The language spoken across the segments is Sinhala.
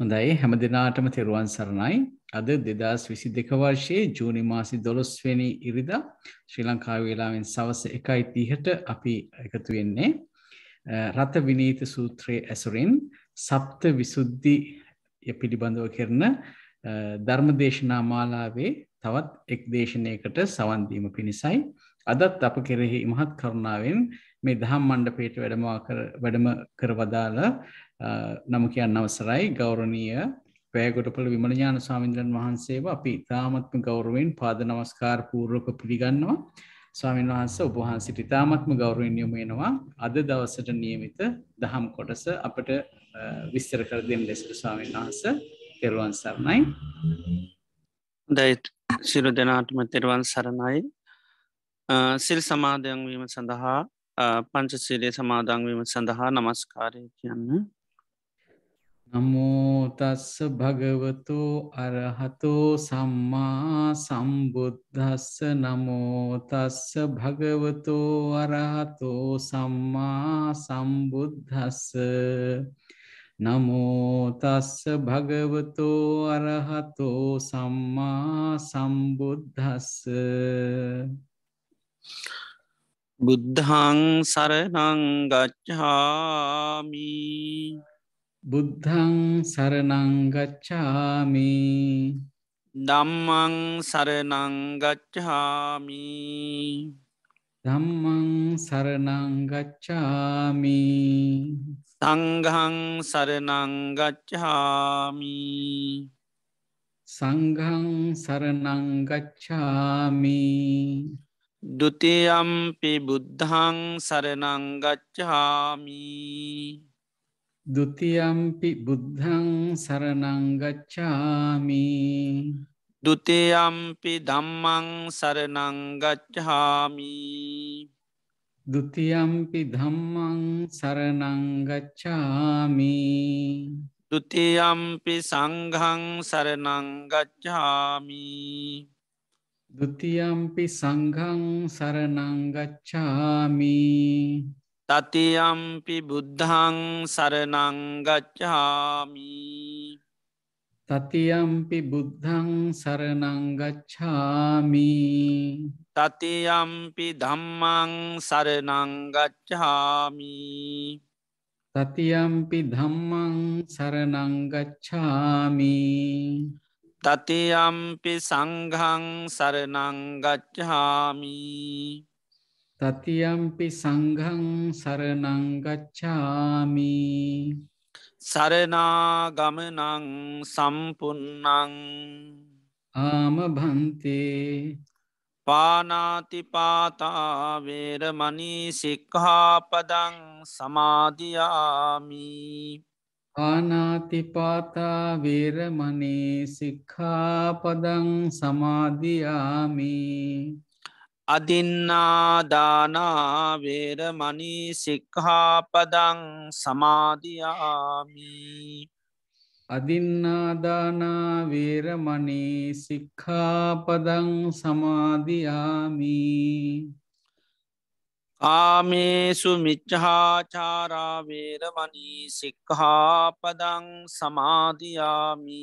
හොඳයි හැම දිනාටම තෙරුවන් සරණයි. අද 2022 වර්ෂයේ ජූනි මාසයේ 12 වෙනි ඉරිදා ශ්‍රී ලංකාවේ වේලාවෙන් සවස් 1:30ට අපි එකතු වෙන්නේ රත විනීත සූත්‍රයේ ඇසුරින් සප්ත විසුද්ධි පිළිබඳව කරන ධර්මදේශනා මාලාවේ තවත් එක් දේශනයකට සවන් දීම පිණිසයි. අදත් අප කෙරෙහි මහත් කරුණාවෙන් මේ දහම් මණ්ඩපයට වැඩම කර වදාළ නම කියන්න අවසරයි ගෞරවනීය වැයගොඩපොළ විමල ඥාන ස්වාමීන් වහන්සේව අපි ඉතාමත්ම ගෞරවයෙන් පාද නමස්කාර පූර්වක පිළිගන්නවා. ස්වාමීන් වහන්සේ ඔබ වහන්සේට ඉතාමත්ම ගෞරවයෙන් යොමු වෙනවා. අද දවසට නියමිත දහම් කොටස අපට විස්තර කර දෙන්න ලෙසට ස්වාමීන් වහන්සේ තෙරුවන් සරණයි. හොඳයි සියලු දෙනාටම තෙරුවන් සරණයි. සිල් සමාදන් වීම සඳහා පංචශීලයේ සමාදන් වීම සඳහා නමස්කාරය කියන්න. නමෝ තස්ස භගවතු අරහතෝ සම්මා සම්බුද්දස්ස නමෝ තස්ස භගවතු අරහතෝ සම්මා සම්බුද්දස්ස නමෝ තස්ස භගවතු අරහතෝ සම්මා සම්බුද්දස්ස බුද්ධං සරණං ගච්ඡාමි බුද්ධං සරණං ගච්ඡාමි ධම්මං සරණං ගච්ඡාමි ධම්මං සරණං ගච්ඡාමි සංඝං සරණං ගච්ඡාමි සංඝං සරණං ගච්ඡාමි ဒ ුතියම්පි බුද්ධං සරණං ගච්ඡාමි ဒ ුතියම්පි බුද්ධං සරණං ගච්ඡාමි ဒ ුතියම්පි ධම්මං සරණං ගච්ඡාමි ဒ ුතියම්පි ධම්මං සරණං ගච්ඡාමි ဒ ුතියම්පි සංඝං සරණං ගච්ඡාමි ဒ ුතියම්පි සංඝං සරණං ගච්ඡාමි තතියම්පි බුද්ධං සරණං ගච්ඡාමි තතියම්පි බුද්ධං සරණං ගච්ඡාමි තතියම්පි ධම්මං සරණං ගච්ඡාමි තතියම්පි ධම්මං සරණං ගච්ඡාමි තතියම්පි සංඝං සරණං ගච්ඡාමි තතියම්පි සංඝං සරණං ගච්ඡාමි සරණාගමනං සම්පුන්නං ආම භන්තේ පානාතිපාතා වේරමණී සික්ඛාපදං සමාදියාමි ආනාතිපාතා වේරමණී සික්ඛාපදං සමාදියාමි අදින්නාදානා වේරමණී සික්ඛාපදං සමාදියාමි අදින්නාදානා වේරමණී සික්ඛාපදං සමාදියාමි කාමේසු මිච්ඡාචාරා වේරමණී සික්ඛාපදං සමාදියාමි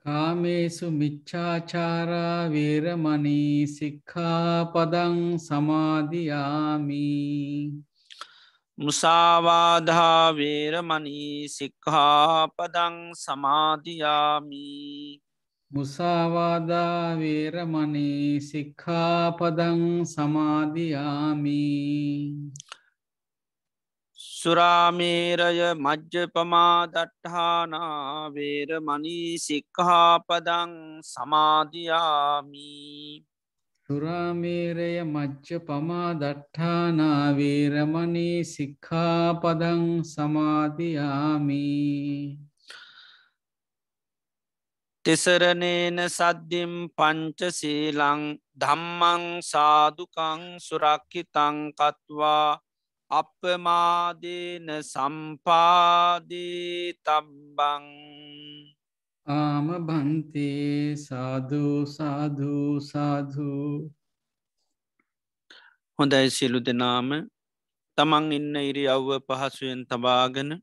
කාමේසු මිච්ඡාචාරා වේරමණී සික්ඛාපදං සමාදියාමි මුසාවාදා වේරමණී සික්ඛාපදං සමාදියාමි මුසාවාදා වේරමණී සික්ඛාපදං සමාදියාමි සුරාමේරය මජ්ජපමා දට්ඨානා වේරමණී සික්ඛාපදං සමාදියාමි සුරාමේරය මජ්ජපමා දට්ඨානා වේරමණී සික්ඛාපදං සමාදියාමි තිසරණේන සද්ධිම් පංචශීලං ධම්මං සාදුකං සුරක්ඛිතං කତ୍වා අප්පමාදේන සම්පාදී තබ්බං ආම භන්තේ සාදු සාදු සාදු. හොඳයි සියලු දෙනාම තමන් ඉන්න ඉරියව්ව පහසුවෙන් තබාගෙන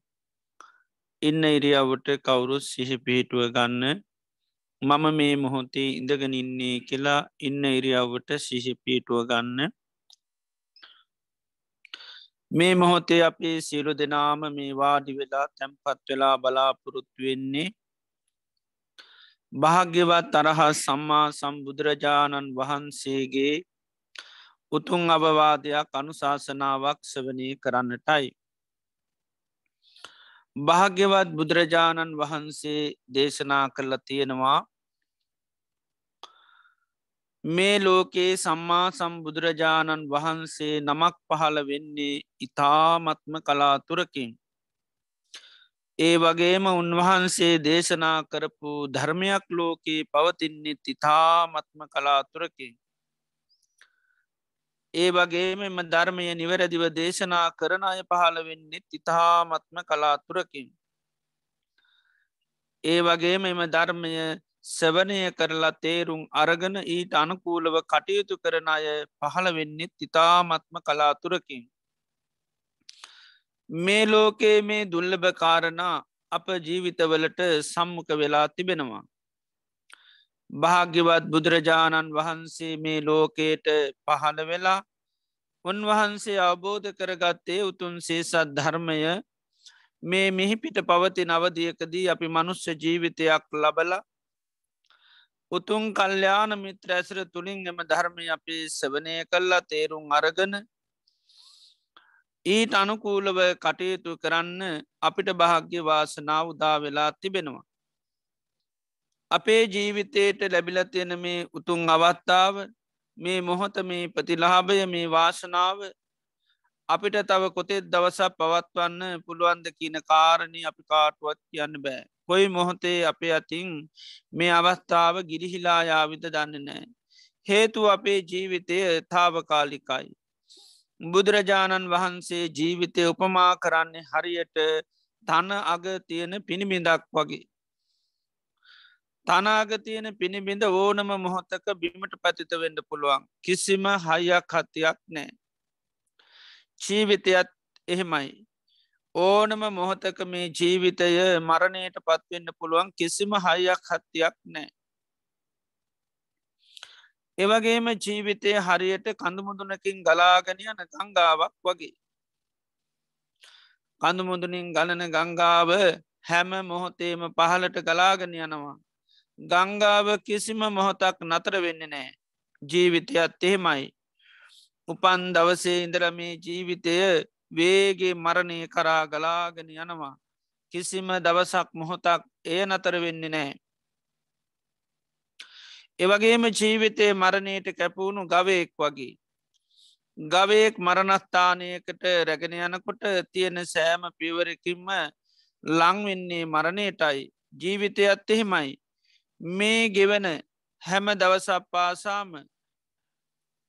ඉන්න ඉරියව්වට කවුරුත් සිහි පිහිටුව ගන්න මම මේ මොහොතේ ඉඳගෙන ඉන්නේ කියලා ඉන්න ඉරියව්වට සිහි පිහිටුව ගන්න මේ මොහොතේ අපේ සියලු දෙනාම මේ වාඩි වෙලා තැන්පත් වෙලා බලාපොරොත්තු වෙන්නේ භාග්‍යවත් අරහත් සම්මා සම්බුදුරජාණන් වහන්සේගේ උතුන් අවවාදයක් අනුශාසනාවක් සවනය කරන්නටයි. භාග්‍යවත් බුදුරජාණන් වහන්සේ දේශනා කරලා තියෙනවා මේ ලෝකයේ සම්මා සම්බුදුරජාණන් වහන්සේ නමක් පහළ වෙන්නේ ඉතාමත්ම කලාතුරකින්. ඒ වගේම උන්වහන්සේ දේශනා කරපු ධර්මයක් ලෝකයේ පවතින්නේ ඉතාමත්ම කලාතුරකින්. ඒ වගේම එම ධර්මය නිවැරදිව දේශනා කරන අය පහළ වෙන්නේ ඉතාමත්ම කලාතුරකින්. ඒ වගේම එම ධර්මය සවනය කරලා තේරුම් අරගෙන ඊට අනුකූලව කටයුතු කරන අය පහළ වෙන්නෙත් ඉතාමත්ම කලාතුරකින්. මේ ලෝකයේ මේ දුල්ලභ කාරණා අප ජීවිතවලට සම්මුඛ වෙලා තිබෙනවා. භාග්‍යවත් බුදුරජාණන් වහන්සේ මේ ලෝකයට පහළ වෙලා උන්වහන්සේ අවබෝධ කරගත්තේ උතුන්සේ සත් ධර්මය මේ මිහිපිට පවති නවදියකදී අපි මනුස්්‍ය ජීවිතයක් ලබල උතුන් කල්්‍යාන මිත්‍ර ඇසර තුළින් එම ධර්මය අපි සවනය කල්ලා තේරුම් අරගන ඊට අනුකූලව කටයුතු කරන්න අපිට භාග්‍ය වාසනාව උදා වෙලා තිබෙනවා. අපේ ජීවිතයට ලැබිලතියෙන මේ උතුන් අවත්තාව මේ මොහොත මේ ප්‍රතිලාභය මේ වාසනාව අපිට තව කොතෙත් දවසක් පවත්වන්න පුළුවන්ද කියන කාරණී අපි කාටුවත් කියන්න බෑ. කොයි මොහොතේ අපේ අතින් මේ අවස්ථාව ගිරිහිලා යාවිද දන්න නෑ. හේතු අපේ ජීවිතය තාවකාලිකයි. බුදුරජාණන් වහන්සේ ජීවිතය උපමා කරන්නේ හරියට තන අග තියෙන පිණිබිඳක් වගේ. තනාග තියෙන පිණිබිඳ ඕනම මොහොත්තක බිමට පතිත වෙන්න පුළුවන් කිසිම හයියක් හත්තියක් නෑ. ජීවිතයත් එහෙමයි. ඕනම මොහොතක මේ ජීවිතය මරණයට පත්වෙන්න පුළුවන් කිසිම හයියක් හත්තියක් නෑ. එවගේම ජීවිතය හරියට කඳුමුදුනකින් ගලාගනයන ගංගාවක් වගේ. කඳුමුදුනින් ගලන ගංගාව හැම මොහොතේම පහලට ගලාගෙන යනවා. ගංගාව කිසිම මොහොතක් නතර වෙන්න නෑ. ජීවිතයත් එහෙමයි. උපන් දවසේ ඉඳර මේ ජීවිතය වේගේ මරණය කරා ගලාගෙන යනවා. කිසිම දවසක් මොහොතක් එය නතර වෙන්නේ නෑ. එවගේම ජීවිතය මරණයට කැපවුණු ගවයෙක් වගේ. ගවයෙක් මරණස්ථානයකට රැගෙන යනකොට තියෙන සෑම පිවරකින්ම ලංවෙන්නේ මරණයටයි. ජීවිතයත් එහෙමයි. මේ ගෙවන හැම දවසක් පාසාම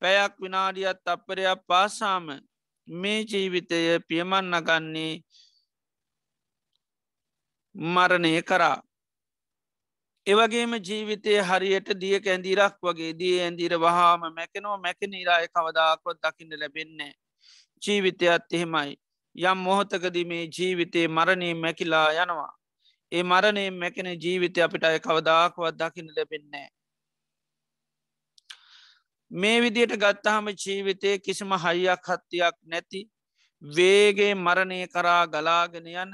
පැයක් විනාඩියත් අපරයක් පාසාම මේ ජීවිතය පියමන් නගන්නේ මරණය කරා. එවගේම ජීවිතය හරියට දිය කැන්දිරක් වගේ දී ඇන්දිර වහාම මැකෙනෝ මැකෙන ඉරාය කවදාකොත් දකින්න ලැබෙන්නේ. ජීවිතයත් එහෙමයි. යම් මොහොතකද මේ ජීවිතයේ මරණය මැකිලා යනවා. ඒ මරණය මැකෙන ජීවිතය අපිට අය කවදාකවත් දකින්න ලැබෙන්නේ. මේ විදියට ගත්තහම ජීවිතය කිසිම හයියක් හත්තියක් නැති වේගේ මරණය කරා ගලාගෙන යන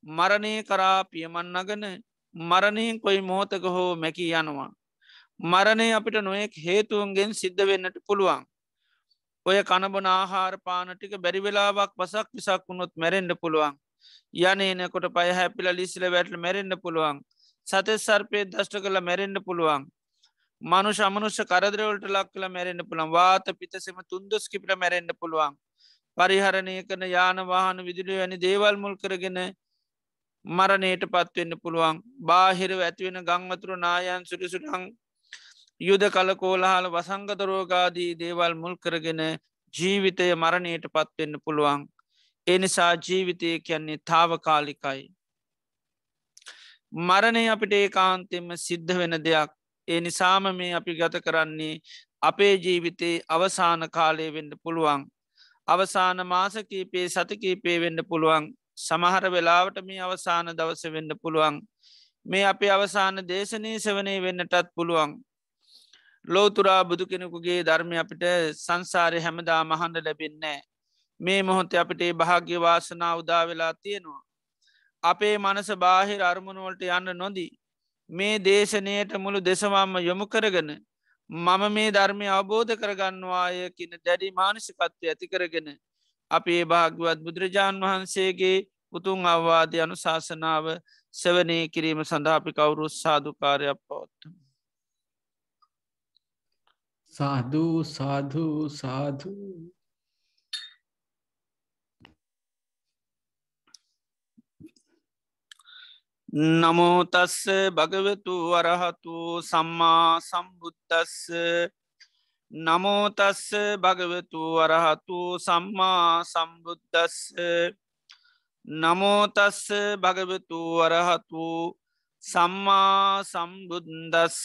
මරණය කරා පියමන් නගන මරණයෙන් කොයි මෝතක හෝ මැකී යනවා. මරණය අපිට නොයෙක් හේතුවන්ගෙන් සිද්ධ වෙන්නට පුළුවන්. ඔය කණබන ආහාර පානටික බැරිවෙලාවක් පසක් විසක් වුණොත් මැරෙන්ඩ පුළුවන්. යනනකොට පය හැපිල ලිසිල වැටල මැරෙන්ඩ පුළුවන්. සතෙ සර්පය දෂ්ට කළ මැරෙන්ඩ පුළුවන්. මනුෂ අමනුෂ්‍ය කරදරවලට ලක් කළ මැරෙන්ඩ පුළන් වාත පිතසෙම තුන්දොස්කිපට මැරෙන්ඩ පුළුවන්. පරිහරණය කන යාන වාහන විදුලිය වැනි දේවල් මුල් කරගෙන මරණයට පත්වෙන්න පුළුවන්. බාහිරව ඇතිවෙන ගංවතුරු නායන් සුරිසුටහන් යුද කල කෝලහල වසංගතරෝගාදී දේවල් මුල් කරගෙන ජීවිතය මරණයට පත්වෙන්න පුළුවන්. එනිසා ජීවිතය කියන්නේ තාවකාලිකයි. මරණය අපිට ඒ කාන්තෙම සිද්ධ වෙන දෙයක්. ඒ නිසාම මේ අපි ගත කරන්නේ අපේ ජීවිතයේ අවසාන කාලය වෙන්න පුළුවන්. අවසාන මාසකීපේ සතකීපේ වෙන්න පුළුවන්. සමහර වෙලාවට මේ අවසාන දවස වෙන්න පුළුවන් මේ අපේ අවසාන දේශනී සවනය වෙන්නටත් පුළුවන් ලෝතුරා බුදු කෙනෙකුගේ ධර්මය අපිට සංසාරය හැමදා මහන්ඩ ලැබෙන්නේ මේ මොහොත අපිට භාග්‍ය වාසනා උදා වෙලා තියෙනවා අපේ මනස බාහිර අරමුණුවලට යන්න නොදී මේ දේශනයට මුළු දෙසවම්ම යොමු කරගෙන මම මේ ධර්මය අවබෝධ කරගන්නවාය කියන දැඩි මානසිකත්වය ඇති කරගෙන අපේ භාග්‍යවත් බුදුරජාණන් වහන්සේගේ උතුන් අවවාදය අනු ශාසනාව සවනය කිරීම සඳහාපි කවුරු සාධකාරයක් පවත්තු. සාධූ සාධූ සාධූ නමෝතස්ස භගවතු වරහතු සම්මා සම්බුද්දස්ස නමෝතස්ස භගවතු වරහතු සම්මා සම්බුද්දස්ස නමෝතස්ස භගවතු වරහතු සම්මා සම්බුද්දස්ස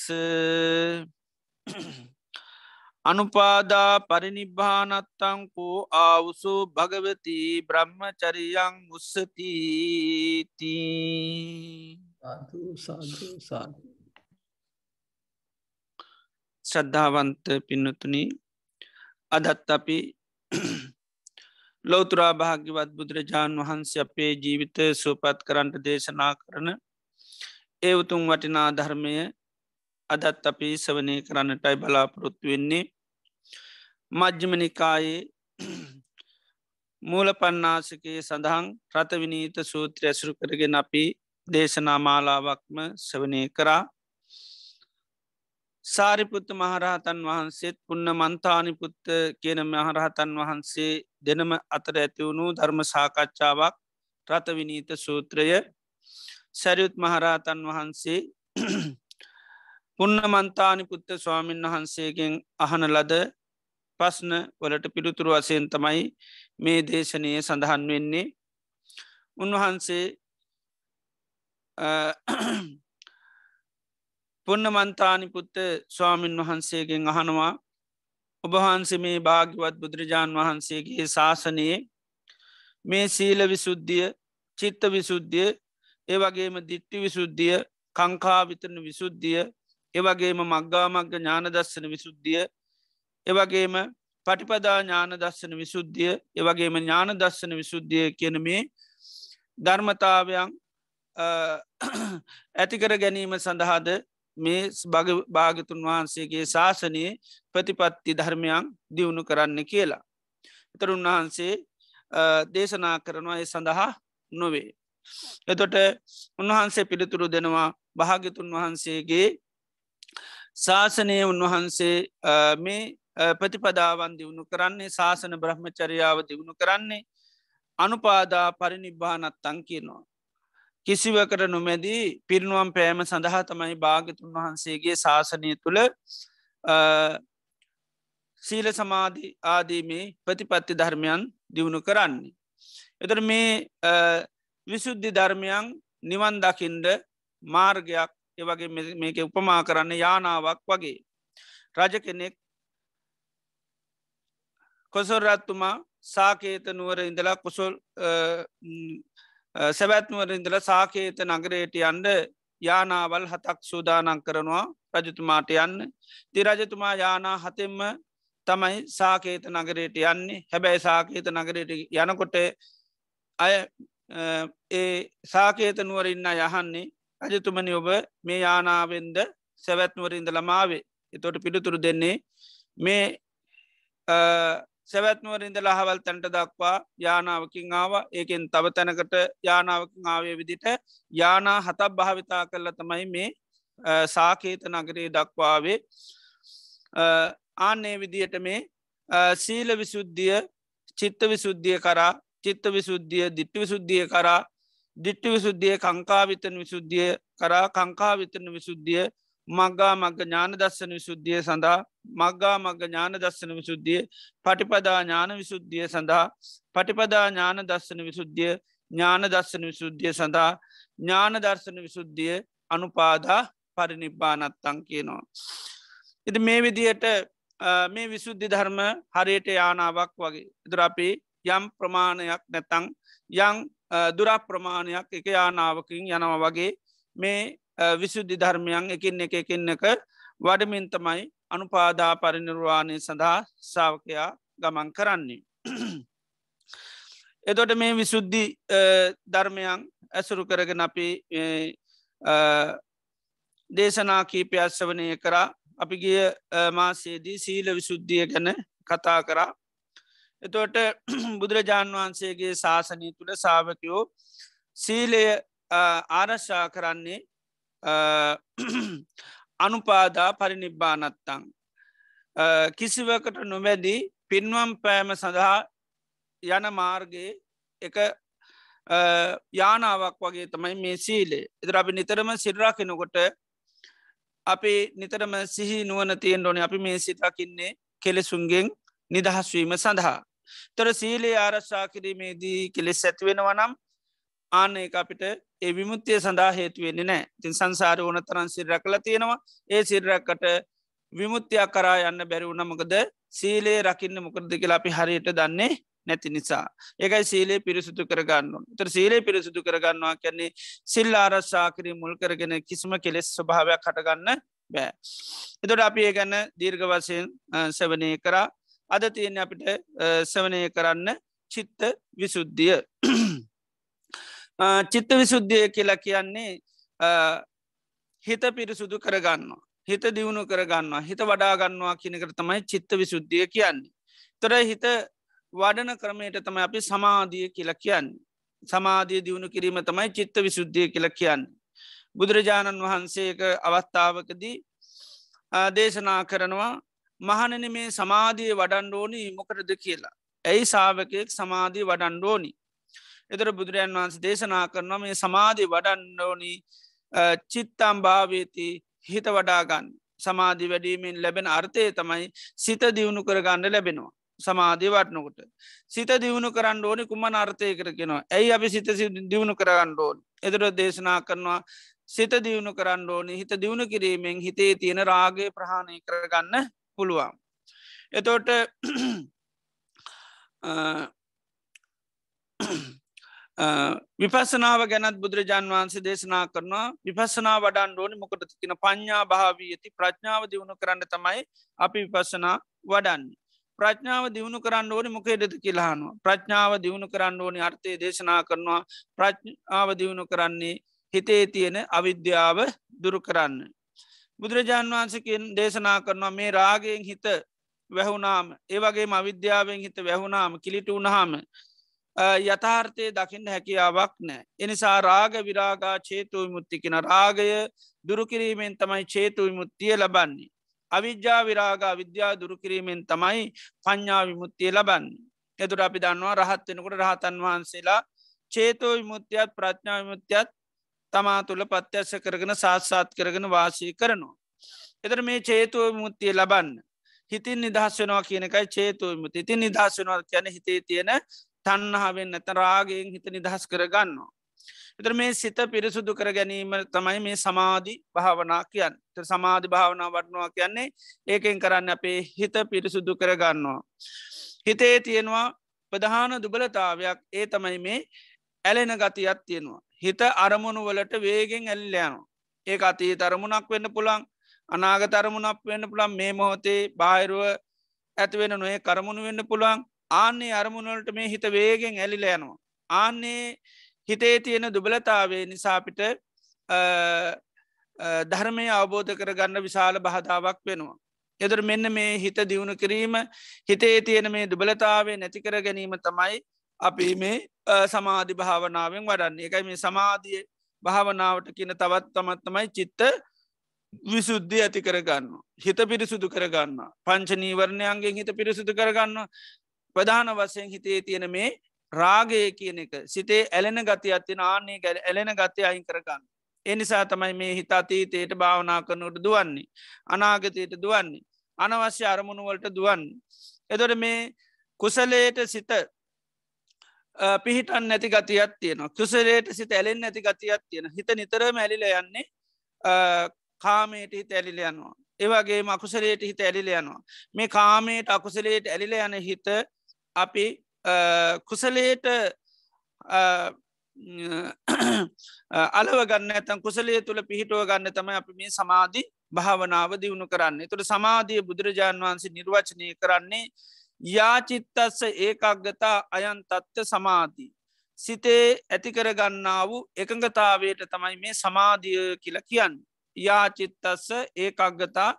අනුපාදා පරිනිබ්බානත්තංකෝ ආවුසු භගවති බ්‍රහ්මචරියං උස්සතිති. ශ්‍රද්ධාවන්ත පින්නතුනි අදත් අපි ලෝතුරා භාග්‍යවත් බුදුරජාණන් වහන්සේ අපේ ජීවිත සුවපත් කරන්ට දේශනා කරන ඒ උතුම් වටිනා ධර්මය අදත් අපි සවනය කරන්නටයි බලාපොරොත්තු වෙන්නේ මජ්්‍යමනිකායේ මූල පන්නාසකයේ සඳහන් රතවිනීත සූත්‍ර ඇසුරු කරගෙන අපි දේශනා මාලාවක්ම සවනය කරා සාරිපුත්ත මහරහතන් වහන්සේත් පුන්න මන්තානිපුත්ත කියන මහරහතන් වහන්සේ දෙනම අතර ඇතිවුණු ධර්ම සාකච්ඡාවක් රතවිනීත සූත්‍රය සැරියුත් මහරහතන් වහන්සේ පුන්න මන්තානිපුත්ත ස්වාමීන් වහන්සේගෙන් අහන ලද ප්‍රශ්න වලට පිළිතුරු වසයෙන් තමයි මේ දේශනය සඳහන් වෙන්නේ උන්වහන්සේ පුන්න මන්තානිපුත්ත ස්වාමීන් වහන්සේගෙන් අහනවා ඔබහන්සේ මේ භාග්‍යවත් බුදුරජාණන් වහන්සේගේ ශාසනයේ මේ සීල විසුද්ධිය චිත්ත විසුද්ධිය ඒවගේම දිට්ටි විසුද්ධිය කංකා විතරන විසුද්ධිය ඒවගේම මග්ගාමග්ග ඥාන දස්සන විසුද්ධිය ඒවගේම පටිපදා ඥාන දස්සන විසුද්ධිය ඒවගේම ඥාන දස්සන විසුද්ධිය කියන මේ ධර්මතාවයන් ඇතිකර ගැනීම සඳහාද මේ භාගතුන් වහන්සේගේ ශාසනයේ ප්‍රතිපත්ති ධර්මයන් දියුණු කරන්න කියලා. එතරුන් වහන්සේ දේශනා කරනවා ඒ සඳහා නොවේ. එතොට උන්වහන්සේ පිළිතුරු දෙනවා භාගතුන් වහන්සේගේ ශාසනය උන්වහන්සේ මේ ප්‍රතිපදාවන් දියුණු කරන්නේ ශාසන බ්‍රහ්මචරියාව දියුණු කරන්නේ අනුපාදා පරිනිබ්බානත්තං කියනවා. කිසිවකට නොමැදී පිරිනුවම් පෑම සඳහා තමයි භාගතුන් වහන්සේගේ ශාසනය තුළ සීල සමාධි ආදී මේ ප්‍රතිපත්ති ධර්මයන් දියුණු කරන්නේ. එතර මේ විසුද්ධි ධර්මයන් නිවන් දකිින්ඩ මාර්ගයක් ඒවගේ මේක උපමා කරන්න යානාවක් වගේ. රජ කෙනෙක් කොසොරත්තුමා සාකේත නුවර ඉඳලා කුසොල් සැවැත්නුවර ඉඳල සාකේත නගරයට යන්ඩ යානාවල් හතක් සූදානන් කරනවා රජතුමාට යන්න ති රජතුමා යානා හතෙම්ම තමයි සාකේත නගරයට යන්නේ හැබැයි සාකේත නගරයට යනකොට අය ඒ සාකේත නුවරඉන්න යහන්නේ රජතුමනි ඔබ මේ යානාවෙන්ද සැවැත්නුවර ඉඳ ළමාවේ එතොට පිළිතුරු දෙන්නේ මේ සැවැත්නුවරින්ද ලහවල් තැන්ට දක්වා යානාවකින් ආව ඒකෙන් තව තැනකට යානාවකින් ආවේ විදිට යානා හතක් භාවිතා කරල තමයි මේ සාකේත නගරේ දක්වාවේ ආන්නේ විදියට මේ සීල විසුද්ධිය චිත්ත විසුද්ධිය කරා චිත්ත විසුද්ධිය දිට්ටි විසුද්ධිය කරා දිට්ටි විසුද්ධිය කංකාවිතන විසුද්ධිය කරා කංකාවිතන විසුද්ධිය මග්ගා මග්ග ඥාන දස්සන විසුද්ධිය සඳහා මග්ගා මග්ග ඥාන දස්සන විසුද්ධිය පටිපදා ඥාන විසුද්ධිය සඳහා පටිපදා ඥාන දස්සන විසුද්ධිය ඥාන දස්සන විසුද්ධිය සඳහා ඥාන දර්ශන විසුද්ධිය අනුපාදා පරිනිබ්බානත්තං කියනවා. ඉති මේ විදියට මේ විසුද්ධි ධර්ම හරියට යානාවක් වගේ ඉදරපි යම් ප්‍රමාණයක් නැතං යං දුරක් ප්‍රමාණයක් එක යානාවකින් යනව වගේ මේ විසුද්ධි ධර්මයන් එකින් එක වඩමින් තමයි අනුපාදා පරිනිර්වාණය සඳහා ශාවකයා ගමන් කරන්නේ. එතොට මේ විසුද්ධි ධර්මයන් ඇසුරු කරගෙන අපි දේශනා කීපයක් වනය කරා අපි ගිය මාසේදී සීල විසුද්ධිය ගැන කතා කරා. එතොට බුදුරජාණන් වහන්සේගේ ශාසනය තුළ ශාවකයෝ සීලය ආරශ්ා කරන්නේ අනුපාදා පරිනිබ්බානත්තං කිසිවකට නොවැදී පින්වම් පෑම සඳහා යන මාර්ගයේ එක යානාවක් වගේ තමයි මේ සීලේ. එතර අපි නිතරම සිරාකෙනකොට අපි නිතරම සිහි නුවන තියෙන් ඕන අපි මේ සිතකින්නේ කෙලෙසුන්ගෙන් නිදහස්වීම සඳහා. තොර සීලේ ආරශ්ා කිරීමේදී කෙලෙස් ඇතිවෙන වනම් ආන එක අපිට ඒ විමුත්තිය සඳහා හේතුවෙන්නේ නෑ. තින් සංසාර ඕන තරන් සිරරකල තියෙනවා ඒ සිරරක්කට විමුත්තියක් කරා යන්න බැරිවුණ මොකද සීලේ රකින්න මොකරද කියලා අපි හරියට දන්නේ නැති නිසා. ඒකයි සීලේ පිරිසුදු කරගන්න තර සීලේ පිරිසුදු කරගන්නවා කියන්නේ සිල් ආරශ්ා කිරී මුල් කරගෙන කිසිම කෙලෙස් ස්වභාවයක් හටගන්න බෑ. එතොට අපි ඒ ගැන්න දීර්ඝ වසයෙන් සවනය කරා අද තියෙන අපිට සවනය කරන්න චිත්ත විසුද්ධිය. චිත්ත විසුද්ධිය කියලා කියන්නේ හිත පිරිසුදු කරගන්නවා. හිත දියුණු කරගන්නවා හිත වඩාගන්නවා කියනකට තමයි චිත්ත විසුද්ධිය කියන්නේ. තොර හිත වඩන ක්‍රමයට තම අපි සමාධිය කියලා කියන්නේ. සමාධිය දියුණු කිරීම තමයි චිත්ත විසුද්ධිය කියලා කියන්නේ. බුදුරජාණන් වහන්සේක අවස්ථාවකදී දේශනා කරනවා මහණන මේ සමාධිය වඩන්ඩෝනි මොකටද කියලා. ඇයි සාාවකයෙක් සමාධී වඩන්ඩෝනි. එතර බුදුරජන් වහන්සේ දේශනා කරනවා මේ සමාධී වඩන්ඩෝනි චිත්තම් භාවේති හිත වඩාගන්න සමාධී වැඩීමෙන් ලැබෙන අර්ථය තමයි සිත දියුණු කරගන්න ලැබෙනවා. සමාධී වටනකොට සිත දියුණු කරන්න ඕනි කුමන අර්ථය කරගෙනවා. ඇයි අපි සිත දියුණු කරගන්න ඕන්. එතර දේශනා කරනවා සිත දියුණු කරන්න ඕනි හිත දියුණු කිරීමෙන් හිතේ තියෙන රාගය ප්‍රහාණය කරගන්න පුළුවන්. එතෝට විපස්සනාව ගැනත් බුදුරජාන් වහන්සේ දේශනා කරනවා විපස්සනා වඩන් ඕනි මොකට තින පඤ්ඥා භාවී ඇති ප්‍රඥාව දියුණු කරන්න තමයි අපි විපස්සනා වඩන්නේ. ප්‍රඥාව දියුණු කරන්න ඕනි මොකේදද කියලාහනවා. ප්‍රඥාව දියුණු කරන්න ඕනි අර්ථය දේශනා කරනවා ප්‍රඥාව දියුණු කරන්නේ හිතේ තියෙන අවිද්‍යාව දුරු කරන්න. බුදුරජාණන් වහන්සකින් දේශනා කරනවා මේ රාගයෙන් හිත වැැහුනාම ඒවගේ අවිද්‍යාවෙන් හිත වැැහුනාම කිලිට වුණහාම යථාර්ථය දකින්න හැකියාවක් නෑ. එනිසා රාග විරාගා චේතු විමුත්තිකෙන රාගය දුරුකිරීමෙන් තමයි චේතු විමුත්තිය ලබන්නේ. අවිද්‍යා විරාගා විද්‍යා දුරුකිරීමෙන් තමයි පඤ්ඥා විමුත්තිය ලබන්නේ. එතුට අපි දන්නවා රහත් වෙනකොට රහතන් වහන්සේලා චේතෝ විමුත්තියත් ප්‍රඥා විමුත්තියත් තමා තුළ පත්‍යස්ස කරගෙන සාත්සාත් කරගෙන වාසී කරනවා. එතර මේ චේතුව විමුත්තිය ලබන්න හිතින් නිදහස් වෙනවා කියන එකයි චේතුව විමුත්ති ඉතින් නිදහස් වෙනවා කියන හිතේ තියෙන තන්නහාවෙන් නැත රාගයෙන් හිත නිදහස් කරගන්නවා. එතර මේ සිත පිරිසුදු කර ගැනීම තමයි මේ සමාධි භාවනා කියන්න සමාධි භාවනා වටනවා කියන්නේ ඒකෙන් කරන්න අපේ හිත පිරිසුදු කරගන්නවා. හිතේ තියෙනවා ප්‍රධාන දුබලතාවයක් ඒ තමයි මේ ඇලෙන ගතියක් තියෙනවා. හිත අරමුණු වලට වේගෙන් ඇල්ලයනවා. ඒ අතී තරමුණක් වෙන්න පුළන් අනාගත අරමුණක් වෙන්න පුළන් මේ මොහොතේ බාහිරුව ඇතිවෙන නොේ කරමුණු වෙන්න පුළන් ආන්නේ අරමුණවලට මේ හිත වේගෙන් ඇලිල යනවා. ආන්නේ හිතේ තියෙන දුබලතාවේ නිසාපිට ධර්මය අවබෝධ කරගන්න විශාල බහදාවක් වෙනවා. එදර මෙන්න මේ හිත දියුණු කිරීම හිතේ තියෙන මේ දුබලතාවේ නැතිකර ගැනීම තමයි අපි මේ සමාධි භාවනාවෙන් වඩන්නේ. එකයි මේ සමාධිය භාවනාවට කියන තවත් තමත්තමයි චිත්ත විසුද්ධිය ඇති කරගන්න. හිත පිරිසුදු කරගන්න. පංචනීවරණයන්ගේ හිත පිරිසුදු කරගන්න. ප්‍රධාන වසයෙන් හිතේ තියෙන මේ රාගය කියන එක සිතේ ඇලෙන ගති අත්තින ආන්නේ ගැල ඇලෙන ගතය අයින් කරගන්න. එනිසා තමයි මේ හිත අතීතයට භාවනා කරනුට දුවන්නේ. අනාගතයට දුවන්නේ. අනවශ්‍ය අරමුණුවලට දුවන්න. එදොට මේ කුසලයට සිත පිහිටන් නැති ගතියක් තියෙනවා. කුසලයට සිත ඇලෙන් නැති ගතියක් තියෙන හිත නිතරම ඇලිල යන්නේ කාමයට හිත ඇලිල යනවා. ඒවගේ අකුසලයට හිත ඇලිල යනවා. මේ කාමයට අකුසලයට ඇලිල යන හිත අපි කුසලයට අලව ගන්න ඇතන් කුසලේ තුළ පිහිටුව ගන්න තම අපි මේ සමාධි භාවනාව දියුණු කරන්නේ. තුළ සමාධිය බුදුරජාණන් වහන්සේ නිර්වචනය කරන්නේ යාචිත්තස්ස ඒකක්ගතා අයන් තත්ත සමාධී. සිතේ ඇතිකරගන්නා වූ එකඟතාවයට තමයි මේ සමාධිය කියල කියන්න. යාචිත්තස්ස ඒකක්ගතා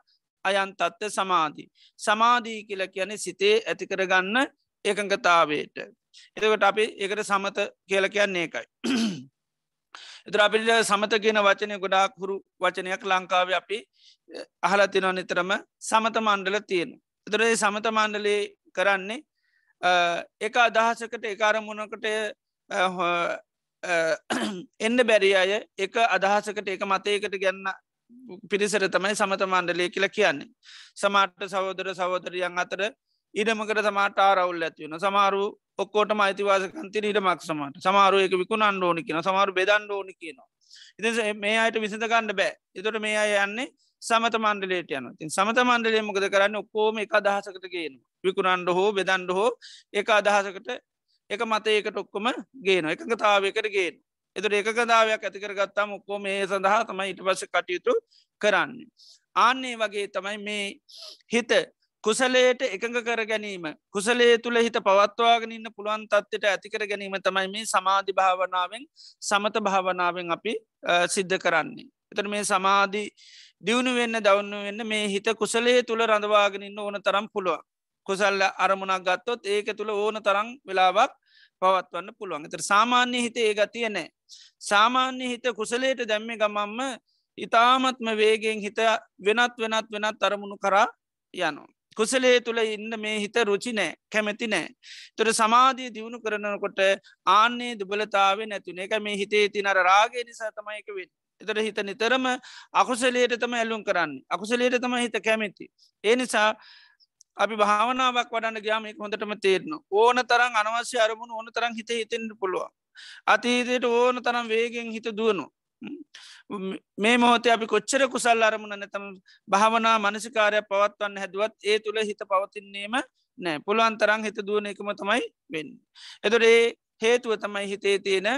අයන්තත්ත සමාධී. සමාධී කියල කියන්නේ සිතේ ඇතිකරගන්න එකඟතාවයට. එතකට අපි එකට සමත කියල කියන්නේ එකයි. එතර අපිට සමත කියන වචනය ගොඩාක් හුරු වචනයක් ලංකාව අපි අහලතිනව නිතරම සමත මණ්ඩල තියෙන. එතරේ සමත මණ්ඩලේ කරන්නේ එක අදහසකට එකාරමුණකට එන්න බැරි අය එක අදහසකට එක මතයකට ගැන්න පිරිසර තමයි සමත මණ්ඩලය කියල කියන්නේ. සමාට සහෝදර සහෝදරයන් අතර ඉඩමකට සමාට ආරවුල් ඇතිවන සමාරු ඔක්කෝට අයිතිවාසකන්ති ඉඩමක් සමට සමාරුව එක විකුණ අන්ඩෝනි කියන සමාරු බෙදන් ෝනි කියනවා. ඉති මේ අයට විසිඳගන්න බෑ එතොට මේ අය යන්නේ සමත මණ්ඩලේට යන තින් සමත මණ්ඩලේ මොකද කරන්න ඔක්කෝම එක අදහසකට ගෙන විකුණන්ඩ හෝ බෙදන්ඩ හෝ එක අදහසකට එක මතයකට ඔක්කොම ගේන එකඟතාවයකට ගේන. එතුට ඒකදාවයක් ඇතිකර ගත්තාම ඔක්කෝ මේ සඳහා තමයි ඉට පස කටයුතු කරන්නේ. ආන්නේ වගේ තමයි මේ හිත කුසලයට එකඟ කර ගැනීම කුසලේ තුළ හිත පවත්වාගෙන ඉන්න පුළුවන් තත්වට ඇතිකර ගැනීම තමයි මේ සමාධි භාවනාවෙන් සමත භාවනාවෙන් අපි සිද්ධ කරන්නේ. එතට මේ සමාධි දියුණු වෙන්න දවන්න වෙන්න මේ හිත කුසලේ තුළ රඳවාගෙන ඉන්න ඕන තරම් පුළුවන්. කුසල්ල අරමුණක් ගත්තොත් ඒක තුළ ඕන තරම් වෙලාවක් පවත්වන්න පුළුවන්. එතර සාමාන්‍ය හිත ඒ ගතිය නෑ. සාමාන්‍ය හිත කුසලයට දැම්ම ගමම්ම ඉතාමත්ම වේගෙන් හිත වෙනත් අරමුණු කරා යනවා. කුසලේ තුළ ඉන්න මේ හිත රුචි නෑ කැමැති නෑ. තුර සමාධී දියුණු කරනකොට ආන්නේ දුබලතාව නැතින එක මේ හිතේ තිනර රාගේ නිසා තමයික වෙන්. එතට හිත නිතරම අකුසලයට තම ඇල්ලුම් කරන්න අකුසලයට තම හිත කැමැති. ඒ නිසා අපි භාවනාවක් වඩන්න ගයාමක් හොඳටම තේරන ඕන තරම් අනවශ්‍ය අරමුණු ඕන තරම් හිත හිතෙන්ට පුළුවන්. අතීතයට ඕන තරම් වේගෙන් හිත දුවනු. මේ මොහොත අපි කොච්චර කුසල් අරමුණ නැතම භාවනා මනසිකාරය පවත්වන්න හැදුවත් ඒ තුළ හිත පවතින්නේම නෑ පුළුවන් තරම් හිත දුවන එකම තමයි වෙන්න. එතොට ඒ හේතුව තමයි හිතේ තියෙන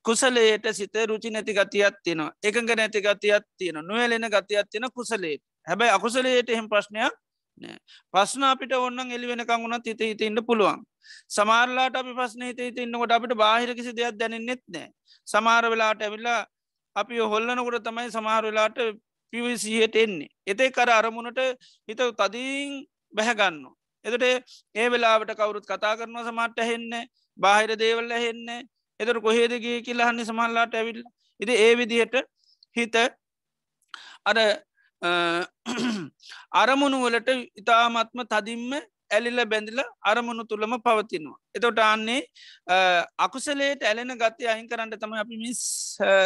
කුසලයට සිත රුචි නැති ගතියක් තියෙනවා එකඟ නැති ගතියක් තියෙන නොවලෙන ගතියක් තියෙන කුසලේට හැබැයි අකුසලයට එහෙම ප්‍රශ්නයක් නෑ පස්න අපිට ඔන්නන් එලිවෙන කංගුණත් හිත හිතඉන්න පුළුවන්. සමාරලාට අපි පස්න හිත ඉන්නකොට අපිට බාහිර කිසි දෙයක් දැනෙන්නෙත් නෑ. සමාර වෙලාට ඇවිල්ලා අපි හොල්ලනකොට තමයි සමහර වෙලාට පිවිසිහට එන්නේ. එතේ කර අරමුණට හිත තදීන් බැහැගන්න. එතට ඒ වෙලාට කවුරුත් කතා කරනවා සමට හෙන්න බාහිර දේවල්ල හෙන්න එතර කොහේදගේ කියලාහන්නේ සමල්ලාට ඇවිල් ඉති ඒ විදිහට හිත අර අරමුණු වලට ඉතාමත්ම තදින්ම ඇලිල්ල බැඳිල අරමුණු තුළම පවතිනවා. එතොට අන්නේ අකුසලේට ඇලෙන ගත්තය අයින් කරන්න තම අපි මිස්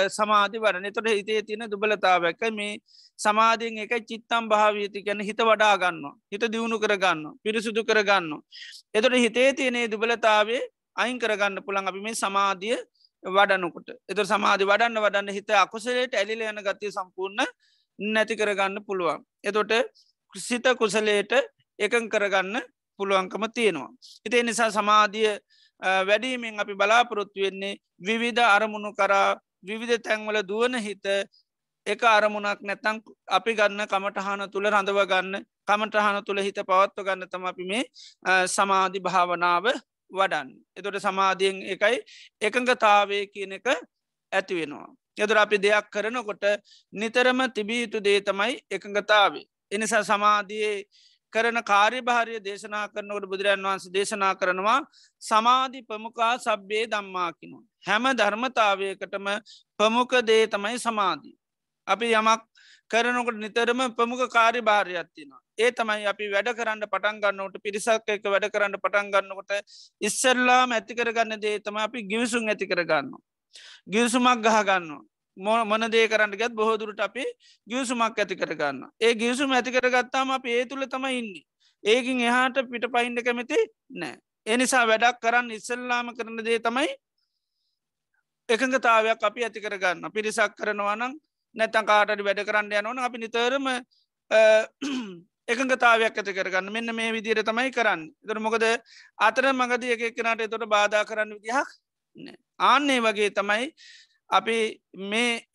සමාධි වරන තොට හිතේ තියෙන දුබලතාවක මේ සමාධයෙන් එක චිත්තම් භාවීති ගැන හිත වඩා ගන්න හිත දියුණු කරගන්න පිරිසුදු කරගන්න. එතොට හිතේ තියනේ දුබලතාවේ අයින් කරගන්න පුළන් අපි මේ සමාධිය වඩනකොට එත සමාධි වඩන්න වඩන්න හිත අකුසලේට ඇලිල යන ගතිය සම්පූර්ණ නැති කරගන්න පුළුවන්. එතොට සිත කුසලේට එකන් කරගන්න පුළුවන්කම තියෙනවා. ඉතිේ නිසා සමාධිය වැඩීමෙන් අපි බලාපොරොත්තු වෙන්නේ විවිධ අරමුණු කරා විවිධ තැන්වල දුවන හිත එක අරමුණක් නැතන් අපි ගන්න කමටහන තුළ රඳව ගන්න කමටහන තුළ හිත පවත්ව ගන්න තම අපි මේ සමාධි භාවනාව වඩන්. එතොට සමාධියෙන් එකයි එකඟතාවය කියන එක ඇති වෙනවා. යදර අපි දෙයක් කරනකොට නිතරම තිබීයුතු දේ තමයි එකඟතාවේ. එනිසා සමාධයේ කරන කාර්ය භාරය දේශනා කරනවට බුදුරන් වහන්සේ දේශනා කරනවා සමාධි ප්‍රමුඛා සබ්බේ දම්මාකිනු. හැම ධර්මතාවයකටම ප්‍රමුඛ දේ තමයි සමාධී. අපි යමක් කරනකට නිතරම ප්‍රමුඛ කාර්ය භාරයක්ත්තිනවා. ඒ තමයි අපි වැඩ කරන්න පටන් ගන්නවට පිරිසක් එක වැඩ කරන්න පටන් ගන්නකොට ඉස්සල්ලාම ඇති කරගන්න දේ තම අපි ගිවිසුන් ඇති කරගන්න. ගිවිසුමක් ගහගන්න. මොන දේ කරන්න ගත් බොහෝදුරට අපි ගියසුමක් ඇති කරගන්න. ඒ ගියසුම ඇති කරගත්තාම අප ඒ තුළ තම ඉන්න. ඒකින් එහාට පිට පයින්ඩ කැමති නෑ. එනිසා වැඩක් කරන්න ඉස්සල්ලාම කරන දේ තමයි එකඟතාවයක් අපි ඇති කරගන්න. පිරිසක් කරනවානම් නැතන් කාට වැඩ කරන්න යනවන අපි නිතරම එකඟතාවයක් ඇති කරගන්න මෙන්න මේ විදිර තමයි කරන්න. දර මොකද අතර මගද එකක්නට එතොට බාධා කරන්න විදිහක් ආන්නේ වගේ තමයි අපි මේ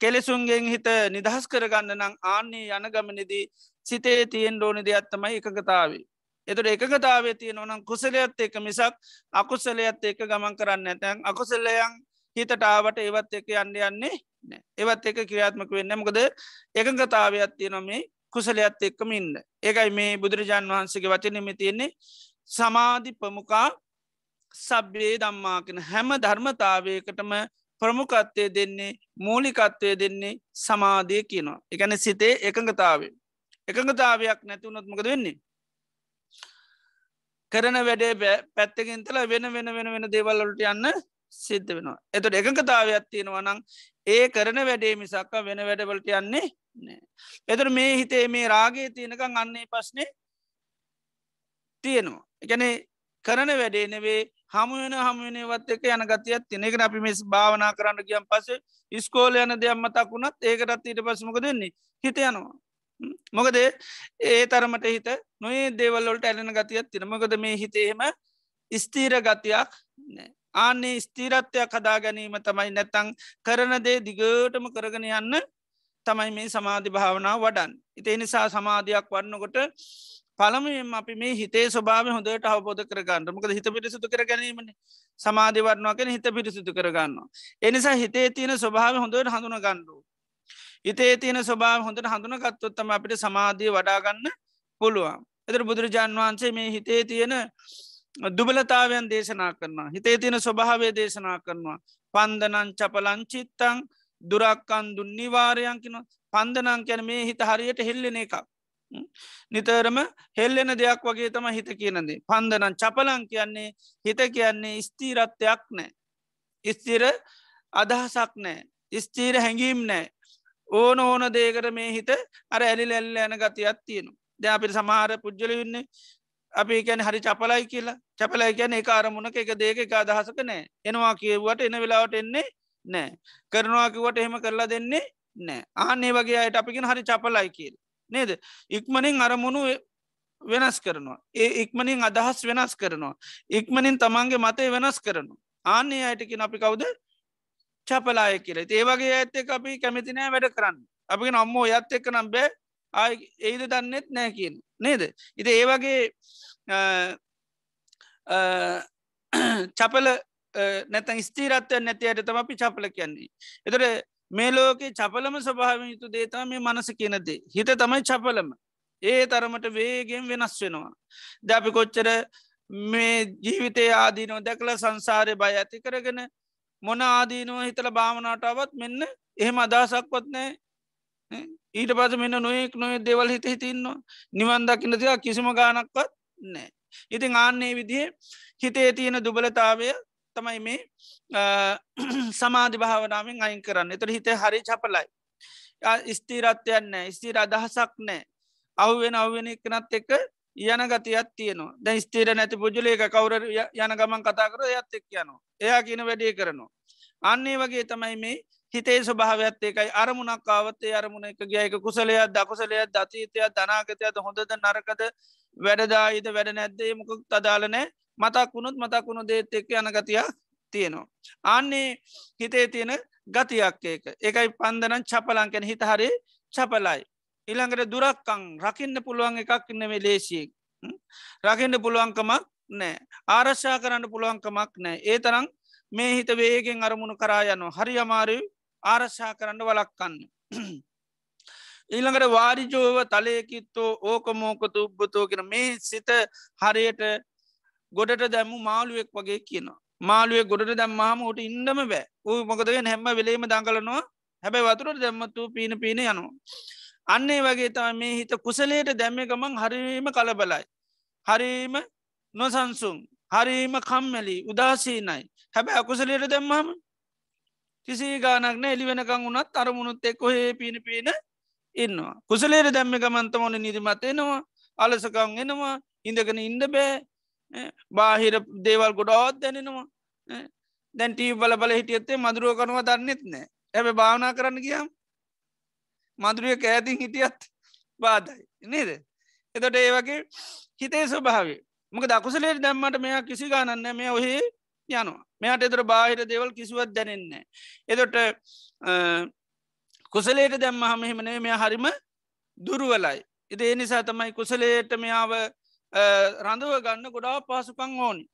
කෙලෙසුන්ගෙන් හිත නිදහස් කරගන්න නම් ආන්නේ යන ගමනිදී සිතේ තියෙන් ඩෝනි දෙයක් තමයි එකකතාවේ. එතුට එකකතාවේ තියෙන ඕනම් කුසලයත් එක මිසක් අකුසලයත් එක ගමන් කරන්න ඇතැන් අකුසලයන් හිතට ආවට ඒවත් එක යන්න යන්නේ ඒවත් එක ක්‍රියාත්මක වෙන්න මොකද එකකතාවයක් තියෙන මේ කුසලයත් එක්කම ඉන්න. ඒකයි මේ බුදුරජාණන් වහන්සේගේ වචනම තියෙන්නේ සමාධි ප්‍රමුඛා සබ්බේ දම්මාකෙන හැම ධර්මතාවයකටම ප්‍රමුඛත්වය දෙන්නේ මූලිකත්වය දෙන්නේ සමාධය කියනවා. එකන සිතේ එකඟතාවේ. එකඟතාවයක් නැතිවුණොත්මකද වෙන්නේ. කරන වැඩේ පැත්තකින්තල වෙන දේවල්ලට යන්න සිද්ධ වෙනවා. එතට එකඟතාවයක් තියෙනවා නම් ඒ කරන වැඩේ මිසක්ක වෙන වැඩවලට යන්නේ නෑ. එතට මේ හිතේ මේ රාගේ තියෙනකං අන්නේ පස්්නේ තියෙනවා. එකැනෙ කරන වැඩේ නෙවේ හමුවෙන හමුවනවත් එක යන ගතියත් තිනෙක අපි මෙස් භාවනා කරන්න ගියම් පස ස්කෝල යන දෙයක් මතක්ුණත් ඒකටත් ඊට පසමක දෙන්නේ හිත යනවා. මොකද ඒ තරමට හිත නොේ දේවල්ලොට ඇලෙන ගතියත් තින මොකද මේ හිතේම ස්තීර ගතියක් ආන්නේ ස්තීරත්වයක් හදා ගැනීම තමයි නැත්තං කරන දේ දිගටම කරගෙන යන්න තමයි මේ සමාධි භාවනාව වඩන්. ඉතිේ නිසා සමාධයක් වන්නකොට පළමෙන් අපි මේ හිතේ ස්වභාව හොඳට අවබෝධ කරගන්න මොකද හිත පිරිසුතු කර ගැනීමන සමාධි වරණවාගෙන හිත පිරිසිතු කරගන්නවා. එනිසා හිතේ තියෙන ස්වභාව හොඳට හඳුන ගණ්ඩු. හිතේ තියෙන ස්වභාව හොඳට හඳුනගත්තොත්තම අපිට සමාධිය වඩාගන්න පුළුවන්. එතර බුදුරජාණන් වහන්සේ මේ හිතේ තියෙන දුබලතාවයන් දේශනා කරනවා. හිතේ තියෙන ස්වභාවය දේශනා කරනවා. පන්දනං චපලංචිත්තං දුරක්කන් දුන්නිවාරයන්කින පන්දනං කැන මේ හිත හරියට හෙල්ලෙන එකක්. නිතරම හෙල්ලෙන දෙයක් වගේ තම හිත කියනදේ. පන්දනන් චපලං කියන්නේ හිත කියන්නේ ස්තීරත්වයක් නෑ. ස්තීර අදහසක් නෑ. ස්තීර හැඟීම් නෑ. ඕන දේකට මේ හිත අර ඇලි ඇල්ල යන ගතියක් තියෙනු. ද අපිට සමහර පුද්ජල වෙන්නේ අපි ගැන හරි චපලයි කියලා චපලයි කියන එක අරමුණක එක දේක එක අදහසක නෑ. එනවා කියවට එන වෙලාවට එන්නේ නෑ. කරනවාකිවට එහෙම කරලා දෙන්නේ නෑ. ආනේ වගේ අයට අපිගෙන හරි චපලයි කියල්. නේද ඉක්මනින් අරමුණු වෙනස් කරනවා. ඒ ඉක්මනින් අදහස් වෙනස් කරනවා. ඉක්මනින් තමන්ගේ මතය වෙනස් කරනවා. ආන්නේ අයටකින් අපි කවුද චපලාය කියල ඒවගේ ඇත්ත අපි කැමතිනෑ වැඩ කරන්න. අපි නම්මෝ යත් එක්ක නම් බෑ ඒද දන්නෙත් නෑ කියන නේද. ඉති ඒවගේ චපල නැතන් ස්තීරත්වය නැතියට තම අපි චපල කියන්නේ. එතොට මේ ලෝකේ චපලම ස්වභාව යුතු දේතම මේ මනස කියනදේ හිත තමයි චපලම ඒ තරමට වේගෙන් වෙනස් වෙනවා. ද අපි කොච්චර මේ ජීවිතය ආදීනෝ දැකල සංසාරය බය ඇති කරගෙන මොන ආදීනුව හිතල භාවනාටාවත් මෙන්න එහෙම අදහසක්වත් නෑ. ඊට පස මෙන්න නොයෙක් නොය දෙවල් හිත හිතින්නවා නිවන්දකින්න දෙයක් කිසිම ගානක්වත් නෑ. ඉතින් ආන්නේ විදිහ හිතේ තියෙන දුබලතාවය තමයි මේ සමාධි භාවනාවෙන් අයින් කරන්න. එතට හිත හරි චපලයි. ස්තීරත්වයන්න ස්තීර අදහසක් නෑ. අව්වෙන අව්වෙන එකනත් එක යන ගතියක් තියනවා. දැ ස්තීර නැති පුජලේක කවර යන ගමන් කතා කර යත් එක් යනවා. එයා කියන වැඩේ කරනවා. අන්නේ වගේ තමයි මේ හිතේ ස්වභාවයක්ත් ඒකයි අරමුණක් කාවත්තේ අරමුණ එක ගයක කුසලයක් දකුසලයක් දතීතයක් දනාගතයද හොඳද නරකද වැඩදායිද වැඩ නැද්දේ මොක තදාලනෑ මතක් වුණුත් මතක් වුණු දේත් එක්ක යන ගතියක් තියෙනවා. අන්නේ හිතේ තියෙන ගතියක් ඒක ඒකයි පන්දනන් චපලංකැන හිත හරි චපලයි. ඉළඟට දුරක්කං රකින්න පුළුවන් එකක් ඉන්නවේ ලේසියෙක් රකින්න පුළුවන්කමක් නෑ ආරශ්ා කරන්න පුළුවන්කමක් නෑ. ඒ තරම් මේ හිත වේගෙන් අරමුණු කරා යනවා හරි අමාරු ආරශ්ා කරන්න වලක්කන්න. ඊළඟට වාරිජෝව තලයකිත්තෝ ඕකමෝකතු උබ්බතෝ කියෙන මේ සිත හරියට ගොඩට දැම්මු මාළුවෙක් වගේ කියනවා. මාළුවේ ගොඩට දැම්මාම ට ඉන්නම බෑ ඌ මොකදව හැම වෙලේම දඟලනවා හැබැයි වතුරට දැම්මතු පීන පීන යනවා. අන්නේ වගේ තම මේ හිත කුසලයට දැම්ම ගමන් හරිම කලබලයි. හරිම නොසන්සුම් හරිම කම්මැලි උදාසීනයි හැබැ අකුසලයට දැම්මම කිසි ගානක්න එලි වෙනකං වුණත් අරමුණුත් එක් කොහේ පින පීන ඉන්නවා. කුසලේට දැම්ම ගමන්ත මොන නිදිමත් එනවා අලසකං එනවා ඉඳගෙන ඉන්ඩ බෑ බාහිර දේවල් ගොඩාත් දැනෙනවා. දැන් ටී බල බල හිටියත්තේ මදුරුව කනවා දන්නෙත් නෑ ඇබ භාවනා කරන්න කියම් මදුරිය කෑතින් හිටියත් බාධයි නේද. එතොට ඒ වගේ හිතේ ස්වභාවේ මොක දකුසලේට දැම්මට මෙයා කිසි ගානන්න මේ ඔහේ යනවා මෙයාට එතර බාහිර දේවල් කිසිවත් දැනෙන්නේ එතොට කුසලේට දැම්ම හම හිමනේ මෙයා හරිම දුරුවලයි ඉති ඒ නිසා තමයි කුසලේට මෙයාව රඳව ගන්න ගොඩා පාසුකං ඕනි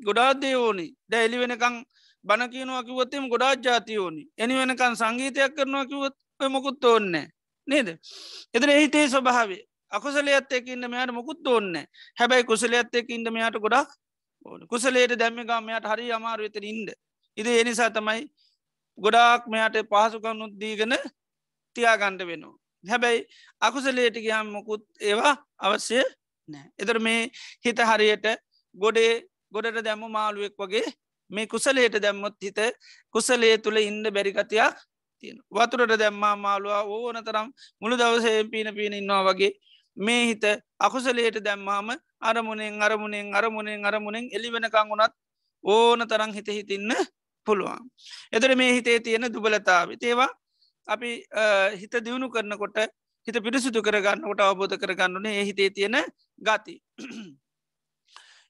ගොඩාත්දේ ඕනි ද එලි වෙනකං බණ කියනවා කිවොත්තෙම ගොඩාත් ජාති ඕනි එනි වෙනකන් සංගීතයක් කරනවා කිවොත් මොකුත් ඕන්නෑ නේද එතන එහිතේ ස්වභාවේ අකුසලයත් එක්ක ඉන්න මෙයාට මොකුත් ඕන්න හැබැයි කුසලයත් එක්ක ඉන්න මෙයාට ගොඩක් කුසලයට දැම්ම ගමයට හරි අමාරු වෙතන ඉන්ද ඉති එනිසා තමයි ගොඩාක් මෙයාට පහසුකනුත් දීගන තියාගණ්ඩ වෙනවා හැබැයි අකුසලයට ගහම් මොකුත් ඒවා අවශ්‍ය නෑ එතර මේ හිත හරියට ගොඩට දැම්ම මාළුවෙක් වගේ මේ කුසලයට දැම්මොත් හිත කුසලේ තුළ ඉන්න බැරිකතියක් තියෙන වතුරට දැම්මා මාළුවා ඕන තරම් මුළු දවසේ පීන ඉන්නවා වගේ මේ හිත අකුසලයට දැම්මාම අරමුණෙන් එලි වෙනකං වුණත් ඕන තරං හිත හිතින්න පුළුවන් එතර මේ හිතේ තියෙන දුබලතාව තේවා අපි හිත දියුණු කරනකොට හිත පිරිසිදු කරගන්නකොට අවබෝධ කරගන්නුනේ ඒ හිතේ තියෙන ගති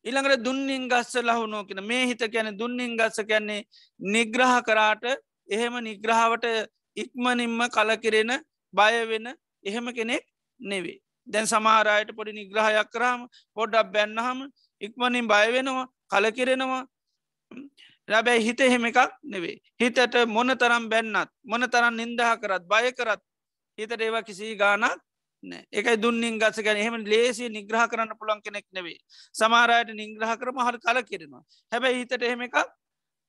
ඉළඟට දුන්නින් ගස්ස ලහුණෝ කියෙන මේ හිත ගැන දුන්නින් ගස්ස කියන්නේ නිග්‍රහ කරාට එහෙම නිග්‍රහාවට ඉක්මනින්ම කලකිරෙන බයවෙන එහෙම කෙනෙක් නෙවේ දැන් සමහරයට පොඩි නිග්‍රහයක් කරාම පොඩ්ඩක් බැන්නහම ඉක්මනින් බයවෙනවා කලකිරෙනවා රැබැයි හිත එහෙම එකක් නෙවේ හිතට මොන තරම් බැන්නත් මොන තරම් නින්දහ කරත් බය කරත් හිතට ඒවා කිසි ගානක් නෑ එකයි දුන්නින් ගස ගැන එහෙම ලේසිය නිග්‍රහ කරන්න පුළන් කෙනෙක් නෙවේ සමහරයට නිග්‍රහ කරම හර කලකිරෙනවා හැබැයි හිතට එහෙම එකක්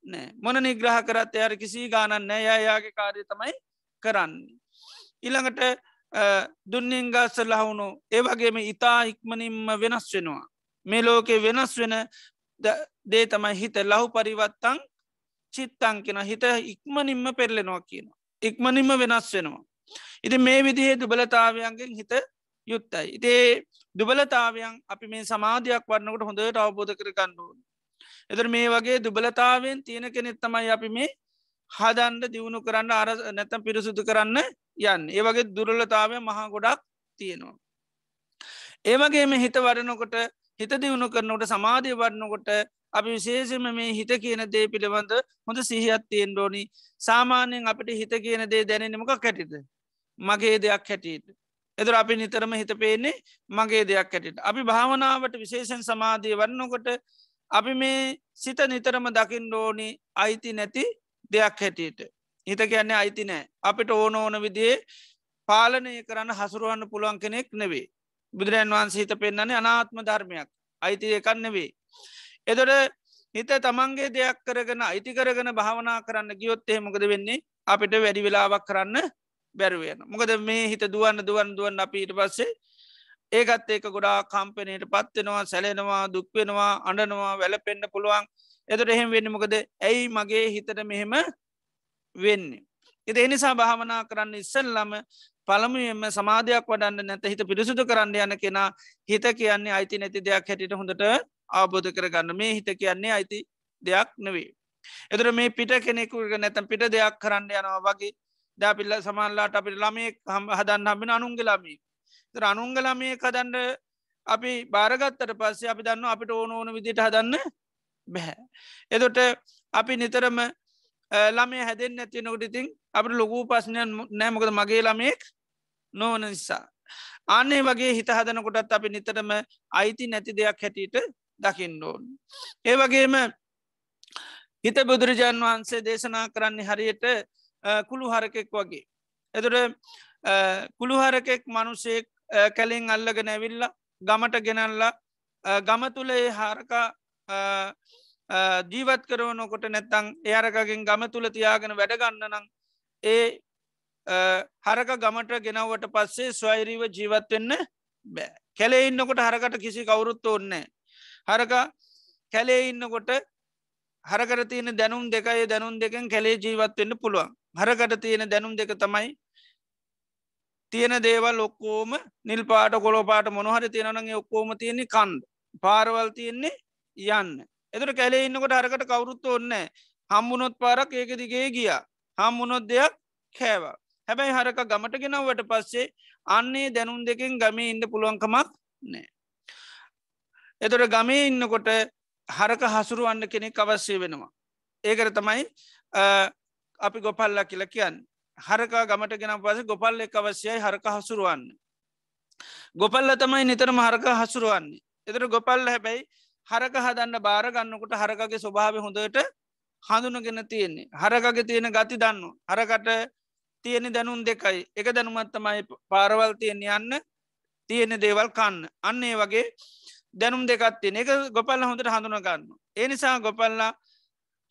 නෑ මොන නිග්‍රහ කරත් එයාර කිසි ගානන් නෑ යායාගේ කාරය තමයි කරන්නේ ඉළඟට දුන්නින් ගස්ස ලහුණු ඒවගේම ඉතා ඉක්මනින්ම වෙනස් වෙනවා මේ ලෝකෙ වෙනස් වෙන දේ තමයි හිත ලහු පරිවත්තං චිත්තං කෙන හිත ඉක්මනින්ම පෙරලෙනවා කියන ඉක්මනින්ම වෙනස් වෙනවා ඉති මේ විදිහේ දුබලතාවයන්ගෙන් හිත යුත්තයි ඉතේ දුබලතාවයන් අපි මේ සමාධයක් වන්නකට හොඳට අවබෝධ කර ගණ්ඩුවන් එතර මේ වගේ දුබලතාවෙන් තියෙන කෙනෙත් තමයි අපි මේ හදන්ඩ දියුණු කරන්න අර නැතම් පිරිසුදු කරන්න යන්න ඒ වගේ දුරලතාවය මහා ගොඩක් තියෙනවා ඒවගේම හිත වඩනකොට හිත දියුණු කරනකොට සමාධය වඩනකොට අපි විශේෂම මේ හිත කියන දේ පිළිබඳ හොඳ සිහියත් තියෙන් ඩෝනි සාමාන්‍යයෙන් අපට හිත කියන දේ දැනෙනමක කැටිද මගේ දෙයක් හැටියට එතුර අපි නිතරම හිත පේන්නේ මගේ දෙයක් හැටියට අපි භාවනාවට විශේෂෙන් සමාධය වන්නකොට අපි මේ සිත නිතරම දකිින් ඩෝනි අයිති නැති දෙයක් හැටියට හිත කියන්නේ අයිති නෑ අපිට ඕන ඕන විදිේ පාලනය කරන්න හසුරුවන්න පුළුවන් කෙනෙක් නෙවේ බුදුරන් වහන්සේ හිත පෙන්න්නන්නේ අනාත්ම ධර්මයක් අයිති එකන්න නෙවේ එදොට හිත තමන්ගේ දෙයක් කරගෙන අයිති කරගෙන භාවනා කරන්න ගියොත්තේ මොකද වෙන්නේ අපිට වැඩි වෙලාවක් කරන්න බැරුවෙන මොකද මේ හිත දුවන්න අපිට පස්සේ ඒකත් ඒක ගොඩා කම්පනයට පත්වෙනවා සැලෙනවා දුක්වෙනවා අඩනවා වැලපෙන්න්න පුළුවන් එතට එහෙම වෙන්න මොකද ඇයි මගේ හිතට මෙහෙම වෙන්නේ එති එනිසා භාවනා කරන්න ඉස්සල්ලම පළමුුවෙන්ම සමාධයක් වඩන්න නැත හිත පිරිසුදු කරන්න යන කෙනා හිත කියන්නේ අයිති නැති දෙයක් හැටිට හොඳට අවබෝධ කරගන්න මේ හිත කියන්නේ අයිති දෙයක් නෙවේ එතර මේ පිට කෙනෙකුක නැතම් පිට දෙයක් කරන්න යනවා වගේ දැපිල්ල සමල්ලාට අපිට ළමේ හදන්න හබෙන අනුන්ගලාමී අනුන්ගලාමේ කදන්ඩ අපි භාරගත්තට පස්සේ අපි දන්න අපිට ඕන ඕන විදිට හදන්න බැහැ එතොට අපි නිතරම ළමේ හැදෙන් නැති නොකට ඉතින් අපට ලොකූ පස්නය නෑමකද මගේ ළමෙක් නොවන නිසා අන්නේ වගේ හිත හදනකොටත් අපි නිතරම අයිති නැති දෙයක් හැටියට දකිින් ඕන් ඒ වගේම හිත බුදුරජාණන් වහන්සේ දේශනා කරන්නේ හරියට කුළු හරකෙක් වගේ එතුට කුළුහරකෙක් මනුසෙක් කැලෙන් අල්ලගෙන ඇවිල්ල ගමට ගෙනල්ලා ගම තුළේ හරක ජීවත් කරවනකොට නැත්තං එයාරකගෙන් ගම තුළ තියාගෙන වැඩගන්න නම් ඒ හරක ගමට ගෙනවට පස්සේ ස්වෛරීව ජීවත්වෙන්න බෑ කැලේ ඉන්නකොට හරකට කිසි කවුරුත් ඕන්නේ හරක කැලේ ඉන්නකොට හරකට තියෙන දැනුම් දෙකයි දැනුම් දෙකෙන් කැලේ ජීවත්වෙන්න පුළුවන් හරකට තියෙන දැනුම් දෙක තමයි තියෙන දේවල් ඔක්කෝම නිල් පාට කොළොපාට මොනහර තියෙනනගේ ඔක්කෝම තියෙන්නේ කන්ද පාරවල් තියෙන්නේ යන්න එතුට කැලේ ඉන්නකොට හරකට කවුරුත්ත ඔන්න හම්බුනොත් පාරක් ඒක දිගේ ගිය හම්බුනොත් දෙයක් කෑවා හැබැයි හරක ගමට ගෙනවට පස්සේ අන්නේ දැනුම් දෙකින් ගමේ ඉන්න පුළුවන්කමක් නෑ එතොට ගමේ ඉන්නකොට හරක හසුරුවන්න කෙනෙක් අවශ්‍ය වෙනවා. ඒකට තමයි අපි ගොපල්ලා කියල කියන්න. හරකා ගමට ගෙන පස ගොපල් එක් අවශ්‍යයි හරක හසුරුවන්න. ගොපල්ල තමයි නිතරම හරක හසුරුවන්නේ. එතර ගොපල්ල හැබැයි හරක හදන්න බාරගන්නකොට හරකගේ ස්වභාව හොඳට හඳුනගෙන තියෙන්නේ. හරකගේ තියෙන ගති දන්න. හරකට තියෙන දැනුම් දෙකයි එක දැනුමත්තමයි පාරවල් තියෙන යන්න තියෙන දේවල් කන්න. අන්නේ වගේ දැනුම් දෙකත්තින එක ගොපල්ල හොඳට හඳුනගන්න. ඒ නිසා ගොපල්ලා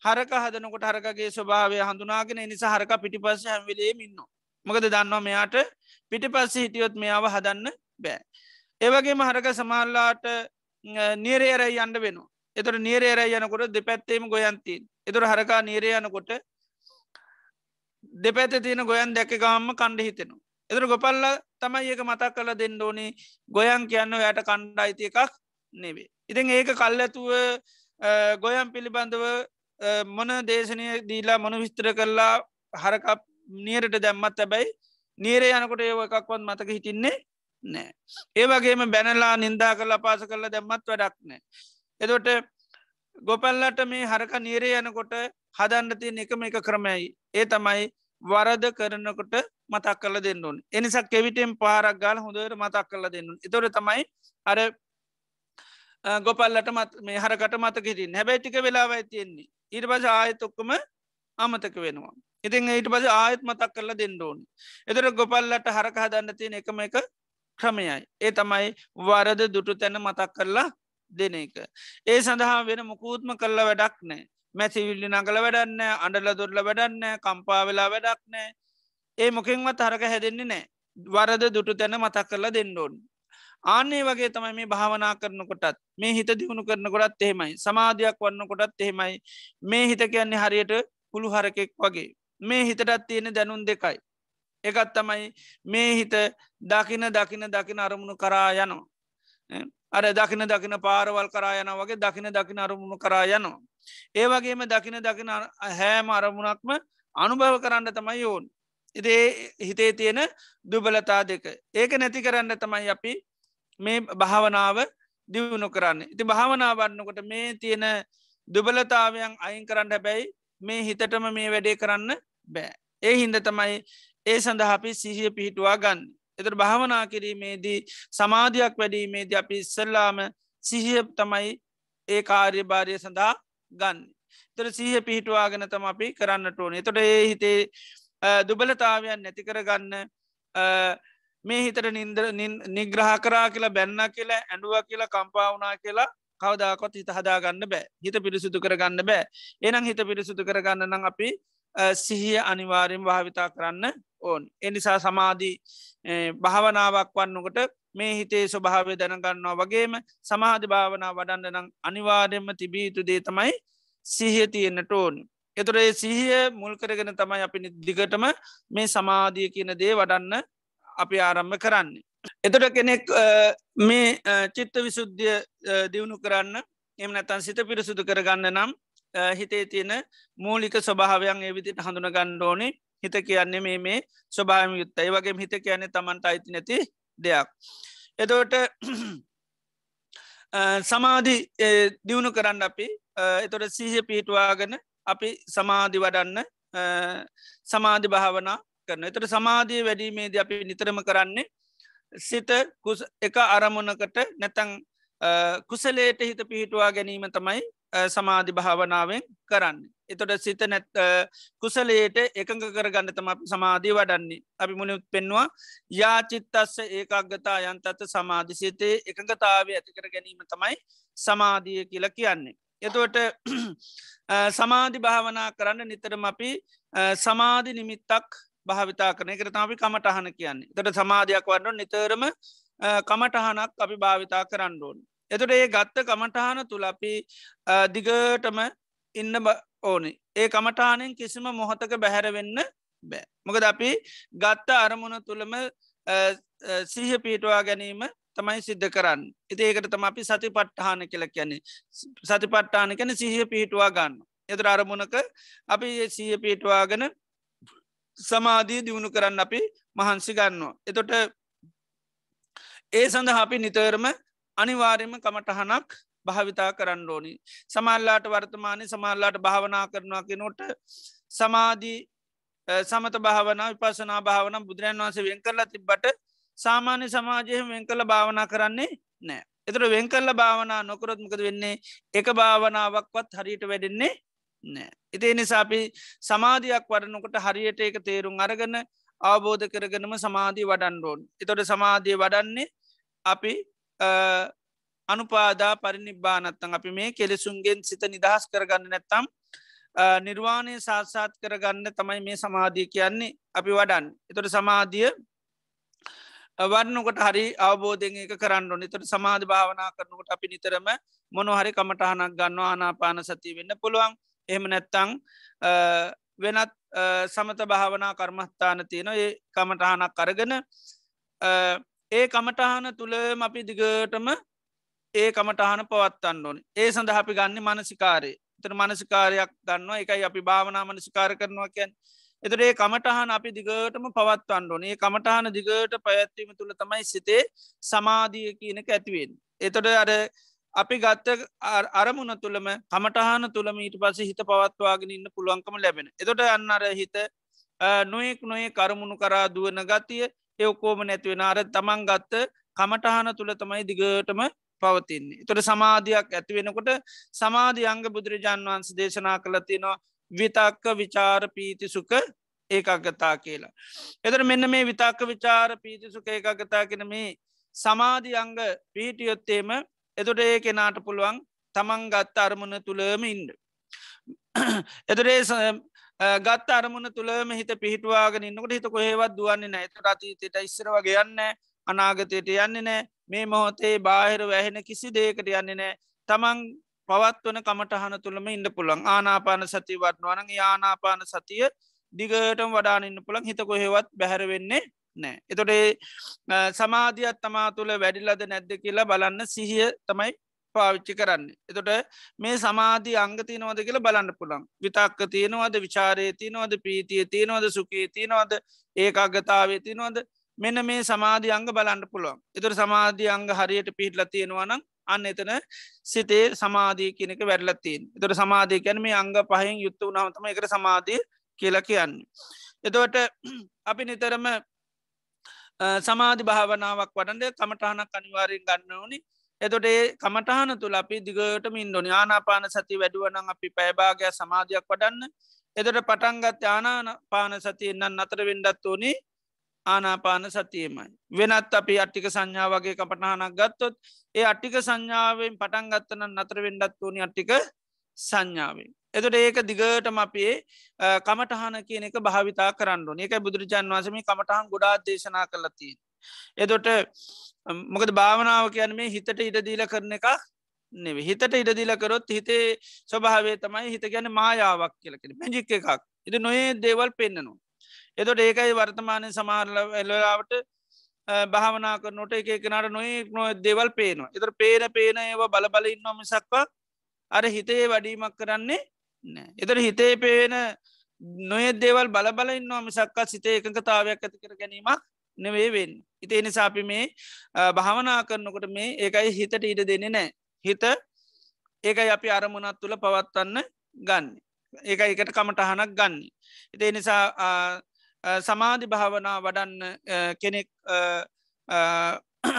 හරක හදනකොට හරකගේ ස්වභාවය හඳුනාගෙන නිසා හරක පිටිපස්ස හැවිලේ ඉන්න. මොකද දන්නවා මෙයාට පිටිපස්ස හිටියොත් මෙයාව හදන්න බෑ. ඒවගේ හරක සමල්ලාට නිරේර යන්න වෙන. එතර නිරේර යනකොට දෙපැත්තේම ගොයන්තින්. එතුර හරකා නිරේ යනකොට දෙපැත තියෙන ගොයන් දැක ගම්ම කණ්ඩ හිතෙනවා. එතුර ගොපල්ල තමයි ඒක මතක් කල දෙන්න ඕනේ ගොයන් කියන්න යට කණ්ඩ අයිති එකක් නෙවේ. ඉතින් ඒක කල් ඇතුව ගොයම් පිළිබඳව මොන දේශනය දීලා මොන විස්තර කරලා හරක නියරට දැම්මත් ඇබැයි නීර යනකොට ඒ එකක්වත් මතක හිටින්නේ නෑ. ඒවගේම බැනලා නින්දා කරලා පාස කරලා දැම්මත් වැඩක් නෑ. එදොට ගොපල්ලට මේ හරක නීරේ යනකොට හදන්න තිය එකම එක ක්‍රමයි. ඒ තමයි වරද කරනකොට මතක් කල දෙන්නුන්. එනිසා කෙවිටෙන් පාරක් ගාල හොඳට මතක් කල දෙන්නුන්. එතොට තමයි අර ගොපල්ලට මේ හරකට මතක හිටින් හැබැයිටික වෙලාවයි තියෙන්නේ. ඊට පස ආයතොක්කම අමතක වෙනවා. ඉතින් ඊට පස ආයත් මතක් කරලා දෙන්න ඕන. එතර ගොපල්ලට හරක හදන්න තියෙන එකම එක ක්‍රමයයි. ඒ තමයි වරද දුටු තැන මතක් කරලා දෙන එක. ඒ සඳහා වෙන මුකූත්ම කරලා වැඩක් නෑ. මැසිවිල්ලි නගල වැඩන්න අඩල දුරල වැඩන්න කම්පා වෙලා වැඩක් නෑ. ඒ මොකින්වත් හරක හැදෙන්නේ නෑ. වරද දුටු තැන මතක් කරලා දෙන්න ඕන්. ආන්නේ වගේ තමයි මේ භාවනා කරන කොටත් මේ හිත දියුණු කරන කොටත් එහෙමයි සමාධයක් වන්න කොටත් එහෙමයි මේ හිත කියන්නේ හරියට පුළු හරකෙක් වගේ මේ හිතටත් තියෙන දැනුන් දෙකයි එකත් තමයි මේ හිත දකින අරමුණු කරා යනවා අර දකින පාරවල් කරා යන වගේ දකින අරමුණු කරා යනවා ඒ වගේම දකින හැම අරමුණක්ම අනුභව කරන්න තමයි යෝන් ඉතේ හිතේ තියෙන දුබලතා දෙක ඒක නැති කරන්න තමයි අපි මේ භාවනාව දියුණු කරන්න. ඉති භාවනාවන්නකොට මේ තියෙන දුබලතාවයන් අයින් කරන්න හැබැයි මේ හිතටම මේ වැඩේ කරන්න බෑ. ඒ හින්ද තමයි ඒ සඳහා අපි සිහිය පිහිටුවා ගන්න. එතට භාවනා කිරීමේදී සමාධයක් වැඩීමේදී අපි ඉස්සල්ලාම සිහිය තමයි ඒ කාර්යභාරය සඳහා ගන්න. තර සිහිය පිහිටුවාගෙන තම අපි කරන්නට ඕන. එතොට ඒ හිතේ දුබලතාවයන් නැති කරගන්න මේ හිතට නිග්‍රහ කරා කියලා බැන්න කියලා ඇඩුව කියලා කම්පාවනා කියලා කවදාකොත් හිත හදාගන්න බෑ හිත පිරිසුදු කරගන්න බෑ එනම් හිත පිරිසුදු කරගන්න නම් අපි සිහිය අනිවාරයෙන් භාවිතා කරන්න ඕන් එනිසා සමාධී භාවනාවක් වන්නකට මේ හිතේ ස්වභාවය දැනගන්නවා වගේම සමාධි භාවනා වඩන්න නම් අනිවාර්යෙන්ම තිබී යුතු දේ තමයි සිහිය තියෙන්න්නට ඕන් එතුරේ සිහිය මුල් කරගෙන තමයි අපි දිගටම මේ සමාධිය කියන දේ වඩන්න අපි ආරම්භ කරන්නේ. එතොට කෙනෙක් මේ චිත්ත විසුද්ධිය දියුණු කරන්න එම නැතන් සිත පිරිසුදු කරගන්න නම් හිතේ තියෙන මූලික ස්වභාවයන් ඒවිදිට හඳුන ගණ්ඩෝනේ හිත කියන්නේ මේ ස්වභාම යුත්තයි වගේ හිත කියන්නේ තමන්ට අයිති නැති දෙයක්. එතෝට සමාධි දියුණු කරන්න අපි එතොට සීහ පිහිටවාගෙන අපි සමාධි වඩන්න සමාධි භාවනා කරන එතට සමාධිය වැඩීමේද අපි නිතරම කරන්නේ සිත එක අරමුණකට නැතං කුසලේට හිත පිහිටවා ගැනීම තමයි සමාධි භාවනාවෙන් කරන්න. එතොට සිත නැත් කුසලේට එකඟ කරගන්න තම සමාධී වඩන්නේ අපි මුණුත් පෙන්වා යාචිත්තස්ස ඒකක්ගතා යන්තත සමාධිසිතේ එකඟතාව ඇතිකර ගැනීම තමයි සමාධිය කියලා කියන්නේ. එතවට සමාධි භාවනා කරන්න නිතරම අපි සමාධි නිමිත්තක් භාවිතා කරන එකට අපි කමටහන කියන්නේ තට සමාධයක් වන්න නිතරම කමටහනක් අපි භාවිතා කරන්න ඕන්. එතට ඒ ගත්ත කමටහන තුළ අපි දිගටම ඉන්න ඕනේ ඒ කමටානෙන් කිසිම මොහොතක බැහැරවෙන්න බෑ. මොකද අපි ගත්ත අරමුණ තුළම සිහ පීටවා ගැනීම තමයි සිද්ධ කරන්න. ඉති ඒකට තම අපි සති පට්ටහන කියල කියන්නේ සති පට්ටාන කැන සිහ පිහිටවා ගන්න. එතර අරමුණක අපි සිහ පිටවාගෙන සමාධී දියුණු කරන්න අපි මහන්සි ගන්නවා. එතොට ඒ සඳහා අපි නිතරම අනිවාර්යම කමටහනක් භාවිතා කරන්න ඕනි. සමල්ලාට වර්තමානය සමල්ලාට භාවනා කරනවා කෙනොට සමාධී සමත භාවනා විපසනා භාවන බුදුරන් වන්සේ වෙන් කරලා තිබ්බට සාමාන්‍ය සමාජයම වෙන් කළ භාවනා කරන්නේ නෑ. එතර වෙන් කල්ල භාවනා නොකරොත්මකද වෙන්නේ එක භාවනාවක්වත් හරියට වැඩෙන්නේ නෑ. ඉතිේ නිසාපි සමාධයක් වඩනකොට හරියට ඒක තේරුම් අරගන්න අවබෝධ කරගනම සමාධී වඩන්ඩෝන්. එතොට සමාධිය වඩන්නේ අපි අනුපාදා පරිනිබ්බානත්තන් අපි මේ කෙලෙසුන්ගෙන් සිත නිදහස් කරගන්න නැත්තම් නිර්වාණය සාත්සාත් කරගන්න තමයි මේ සමාධිය කියන්නේ අපි වඩන්. එතොට සමාධිය වන්නකොට හරි අවබෝධයෙන් එක කරන්න නිතට සමාධ භාවනා කරනකොට අපි නිතරම මොනොහරි කමටහනක් ගන්න ආනාපාන සතිය වෙන්න පුළුවන්. එහෙම නැත්තං වෙනත් සමත භාවනා කර්මස්ථාන තියෙන ඒ කමටහනක් කරගෙන ඒ කමටහන තුළම අපි දිගටම ඒ කමටහන පවත්තන්න ඕන. ඒ සඳහ අපි ගන්න මනසිකාරය තර මනසිකාරයක් ගන්නවා එකයි අපි භාවනා මනසිකාර කරනවා කියැන් එතට ඒ කමටහන අපි දිගටම පවත්වන්න ඕනේ කමටහන දිගට පැත්වීම තුළ තමයි සිතේ සමාධිය කියනක ඇතිවෙන්. එතොට අර අපි ගත්ත අරමුණ තුළම කමටහන තුළම ඊට පස හිත පවත්වාගෙන ඉන්න පුළුවන්කම ලැබෙන. එතොට අන්නර හිත නොයෙක් නොයේ කරමුණු කරා දුවන ගතිය එවකෝම නැතිවෙන අර තමන් ගත්ත කමටහන තුළ තමයි දිගටම පවතින්නේ. එතොට සමාධයක් ඇතිවෙනකොට සමාධි අංග බුදුරජාන් වන්ස දේශනා කළතිනවා විතක්ක විචාර පීතිසුක ඒකගතා කියලා. එතර මෙන්න මේ විතක්ක විචාර පීතිසුක ඒකගතා කෙන මේ සමාධි අංග පීටියොත්තේම එතොට ඒ කෙනාට පුළුවන් තමන් ගත්ත අරමුණ තුළම ඉන්ඩ. එතරේ ගත් අරමුණ තුළම හිත පිහිටවාගෙන ඉන්නකට හිත කොහෙවත් දුවන්නේ නෑ එත අතීතයට ඉස්සර වගේ යන්න අනාගතයට යන්නේ නෑ මේ මොහොතේ බාහිර වැහෙන කිසි දේකට යන්නේ නෑ තමන් පවත්වන කමටහන තුළම ඉන්න පුළන් ආනාපාන සතිය වටනවන ආනාපාන සතිය දිගටම වඩානන්න පුළන් හිත කොහෙවත් බැහැරවෙන්නේ නෑ. එතොටේ සමාධියත් තමා තුළ වැඩිලද නැද්ද කියලා බලන්න සිහිය තමයි පාවිච්චි කරන්න. එතොට මේ සමාධී අංගති නොවද කියලා බලන්න පුළන් විතක්ක තියෙනවද විචාරය තියනවද පීතිය තියෙනවද සුකේ තියෙනවද ඒකාගතාවේ තියනවද මෙන්න මේ සමාධී අංග බලන්න පුළුවන්. එතුර සමාධී අංග හරියට පිහිටල තියෙනවනම් අන්න එතන සිතේ සමාධී කියනක වැඩලත්තින්. එතට සමාධී කැන මේ අංග පහෙන් යුත්ත වනාවතම එකට සමාධී කියල කියන්නේ. එතවට අපි නිතරම සමාධි භාවනාවක් වඩන්ඩ කමටහනක් අනිවාරයෙන් ගන්න ඕනි. එතොට ඒ කමටහන තුළ අපි දිගට මින්ඩොනි ආනාපාන සති වැඩුවනං අපි පැබාගයක් සමාධයක් වඩන්න. එතට පටන්ගත් ආනාපාන සතියන්නන් අතර වෙන්ඩත් ඕනේ ආනාපාන සතියමයි. වෙනත් අපි අට්ටික සංඥා වගේ කපටහනක් ගත්තොත් ඒ අට්ටික සංඥාවෙන් පටන් ගත්තන නතර වෙන්ඩත් වනි අට්ටික සංඥාවෙන්. එතට ඒක දිගටම අපේ කමටහන කියන එක භාවිතා කරන්න ඒක බුදුරජාන් වසම කමටහන් ගොඩාත් දේශනා කරලතිී. එතොට මොකද භාවනාව කියන මේ හිතට ඉඩදීල කරන එක නෙවේ හිතට ඉඩදිල කරොත් හිතේ ස්වභාවේ තමයි හිත ගැන මායාවක් කියලකෙන මැජික් එකක් ඉති නොයේ දේවල් පෙන්න්නනවා. එතොට ඒකයි වර්තමානය සමාරල එලලාවට භාවනා කරනොට එක එකනට නොේ නො දෙවල් පේනවා. එතර පේන ඒවා බලබල ඉන්නවා මිසක්වා අර හිතේ වඩීමක් කරන්නේ නෑ. එතර හිතේ පේන නොේ දේවල් බලබල ඉන්නවා මිසක්කා සිතේ එකඟතාවයක් ඇති කර ගැනීමක් නෙවේවෙන්. ඉතිේ නිසාපි මේ භාවනා කරනකොට මේ ඒකයි හිතට ඉඩ දෙන්නේ නෑ. හිත ඒකයි අපි අරමුණත් තුළ පවත්වන්න ගන්න. ඒක එකට කමටහනක් ගන්න. ඉතිේ නිසා සමාධි භාවනා වඩන්න කෙනෙක්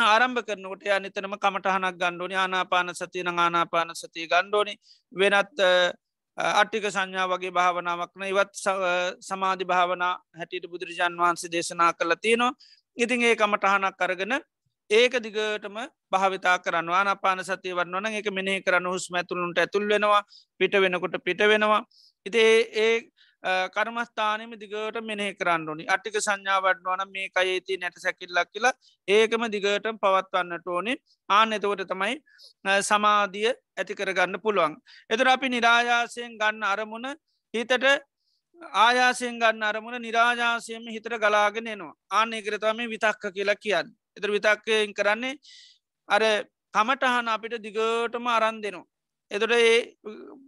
ආරම්භ කරනකොට නිතනම කමටහනක් ගණ්ඩෝනි ආනාපාන සතියන ආනාපාන සතිය ගණ්ඩෝනි වෙනත් අට්ටික සංඥා වගේ භාවනාවක්න ඉවත් සමාධි භාවනා හැටියට බුදුරජාන් වහන්සේ දේශනා කළ තියනවා. ඉතින් ඒ කමටහනක් කරගෙන ඒක දිගටම භාවිතා කරන්න ආනාපාන සතිය වන්නවන එක මෙනෙහි කරන්න හුස්ම ඇතුළුන්ට ඇතුල් වෙනවා පිට වෙනකොට පිට වෙනවා. ඉතේ ඒ කර්මස්ථානම දිගට මෙනෙහි කරන්නඩනි අටික සංඥාවටනවන මේ අයේති නැට සැකිල්ලක් කියලා ඒකම දිගට පවත්වන්නට ඕනේ ආන එතකොට තමයි සමාධිය ඇති කරගන්න පුළුවන්. එතුර අපි නිරාජාසයෙන් ගන්න අරමුණ හිතට ආයාසයෙන් ගන්න අරමුණ නිරාජාසයම හිතට ගලාගෙන එනවා ආන එකරතම විතක්ක කියලා කියන්න. එතර විතක්කයෙන් කරන්නේ අර කමටහන අපිට දිගටම අරන් දෙනවා. එතොට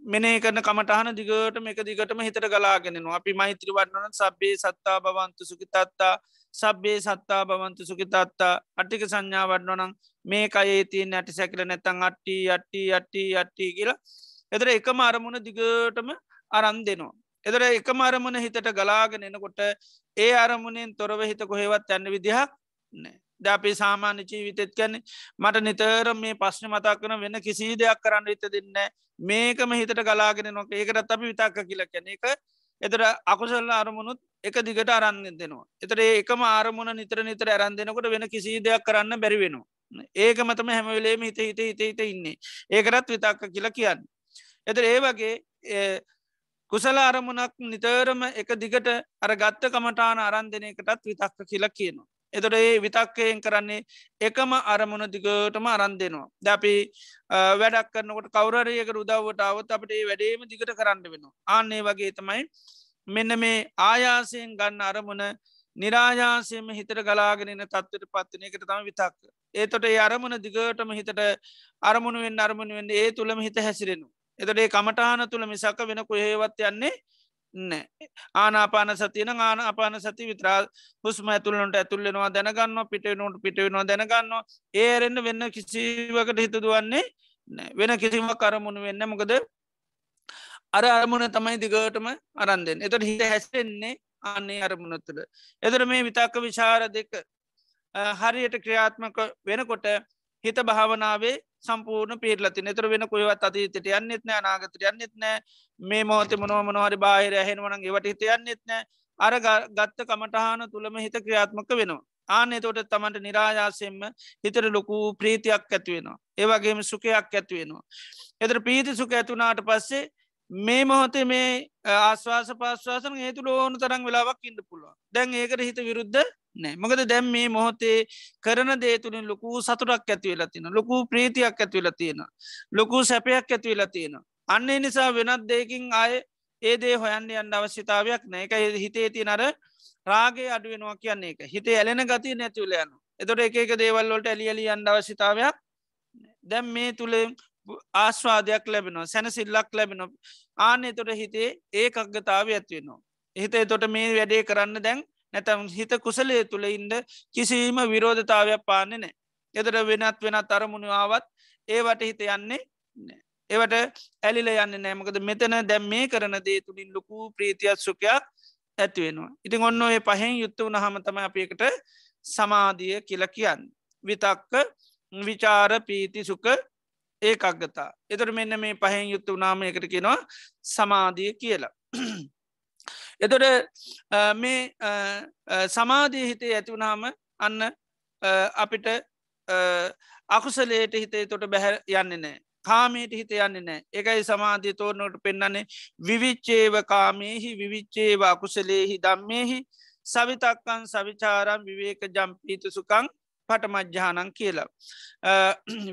මෙනේ කරන කමටහන දිගටම එක දිගටම හිතට ගලාගෙනවා අපි මෛත්‍රී වන්නන සබ්බේ සත්තා භවන්තු සුකිතත්තා සබ්බේ සත්තා භවන්තු සුකිතත්තා අට්ටික සංඥා වන්නනම් මේ අයේ තියන් ඇටි සැකිල නැතන් අට්ටි කියලා එතර එකම අරමුණ දිගටම අරන් දෙනවා. එතර එකම අරමුණ හිතට ගලාගෙන එනකොට ඒ අරමුණෙන් තොරව හිත කොහෙවත් යන්න විදිහක් නෑ. අපි සාමාන්‍ය ජීවිතෙත් කැනෙ මට නිතර මේ පශ්න මතා කන වෙන කිසි දෙයක් කරන්න හිත දෙන්න මේකම හිතට ගලාගෙන නොක ඒකටත් අපි විතක්ක කියල කැන එක එතර අකුසල්ල අරමුණුත් එක දිගට අරන්ගෙන් දෙනවා. එතර ඒකම ආරමුණ නිතර ඇරන් දෙනකොට වෙන කිසි දෙයක් කරන්න බැරි වෙනවා. ඒක මතම හැමවෙලේම හිත ඉන්නේ ඒකරත් විතක්ක කියල කියන්න. එතර ඒ වගේ කුසල අරමුණක් නිතරම එක දිගට අර ගත්ත කමටාන අරන් දෙන එකටත් විතක්ක කියල කියනවා. එතොට ඒ විතක්කයෙන් කරන්නේ එකම අරමුණ දිගටම අරන් දෙනවා. ද අපි වැඩක් කරනකොට කවරයක උදව්වට අවත් අපට ඒ වැඩේම දිගට කරන්න වෙනවා. ආන්නේ වගේ තමයි මෙන්න මේ ආයාසයෙන් ගන්න අරමුණ නිරායාසයම හිතට ගලාගෙනන තත්වට පත්වන එකට තම විතක්ක. ඒතොට ඒ අරමුණ දිගටම හිතට අරමුණුවෙන් අරමුණුවෙන් ඒ තුළම හිත හැසිරෙනු. එතට ඒ කමටහන තුළ මිසක්ක වෙන කොහේවත් යන්නේ නෑ. ආනාපාන සතියන ආනාපාන සති විත්‍රා හුස්ම ඇතුළනට ඇතුල්ලෙනවා දැනගන්න පිටනොට පිටවෙනවා දැනගන්න ඒරෙන්න්න වෙන්න කිසිවකට හිතදුවන්නේ වෙන කිසිම කරමුණ වෙන්න මොකද අර අරමුණ තමයි දිගටම අරන්දෙන් එතට හිත හැසෙන්නේ ආන්නේ අරමුණ තුළ. එතර මේ විතක්ක විචාර දෙක හරියට ක්‍රියාත්මක වෙනකොට හිත භාවනාවේ සම්පූර්ණ පිරලති නතර වෙන කොයවත් අතීතයට යන්නෙත් නෑ අනාගතයට යන්නෙත් නෑ මේ මොහොත මොනවමනහරි බාහිර ඇහෙනවන ඒවට හිත යන්නෙත් නෑ අර ගත්ත කමටහන තුළම හිත ක්‍රියාත්මක වෙනවා. ආනේ තොට තමන්ට නිරායාසයෙන්ම හිතර ලොකු ප්‍රීතියක් ඇත්වෙනවා. ඒවගේම සුකයක් ඇත්වෙනවා. එතර පීති සුක ඇතුනාට පස්සේ මේ මොහොතේ මේ ආස්වාස පාස්වාසන ඒතු ලෝන තරන් වෙලාවක් ඉන්න පුළුව දැන් ඒකට හිත විරුද්ධ නෑ මොකද දැම් මේ මොහොතේ කරන දේතුළින් ලොකු සතුරක් ඇතිවෙලා තියෙන ලොකු ප්‍රීතියක් ඇතිවෙලා තියෙන ලොකු සැපයක් ඇතිවෙලා තියෙන අන්නේ නිසා වෙනත් දෙකින් අය ඒ දේ හොයන්න යන්න අවශ්‍යතාවයක් නෑ එක හිතේ තිය නර රාගේ අඩුවෙනවා කියන්නේ එක හිතේ ඇලෙන ගතිය නැතිවලයන එතොට එක දේවල්ලොට ඇලියලි අන්ඩ අවශ්‍යතාවයක් දැම් මේ තුළේ ආස්වාදයක් ලැබෙනවා සැනසිල්ලක් ලැබෙන ආනේ තොට හිතේ ඒ අග්ගතාව ඇත්වෙනවා. හිතේ තොට මේ වැඩේ කරන්න දැන් නැතම් හිත කුසලේ තුළ ඉන්ඩ කිසිීම විරෝධතාවයක් පාන්නේ නෑ. එතට වෙනත් වෙනත් අරමුණාවත් ඒවට හිත යන්නේ ඒවට ඇලිල යන්න නෑමකද මෙතන දැම් මේ කරන දේ තුළින් ලොකු ප්‍රීතියක් සුකයක් ඇත්වෙනවා. ඉතින් ඔන්න ඒ පහෙන් යුත්ත වන හමතම අපකට සමාධිය කියල කියන්න. විතක්ක විචාර පීති සුක ඒ අගතා එතර මෙන්න මේ පහෙන් යුත්ත වනාම එකට කෙනවා සමාධිය කියලා. එතොට මේ සමාධී හිතේ ඇතිවුණාම අන්න අපිට අකුසලේට හිතේ තොට බැහැ යන්න නෑ කාමයට හිත යන්න නෑ එකයි සමාධිය තෝරනොට පෙන්න්නන්නේ විවිච්චේව කාමයහි විවිච්චේව අකුසලේහි දම්මෙහි සවිතක්කන් සවිචාරම් විවේක ජම්පීත සුකං පටමජ්‍යානන් කියලා.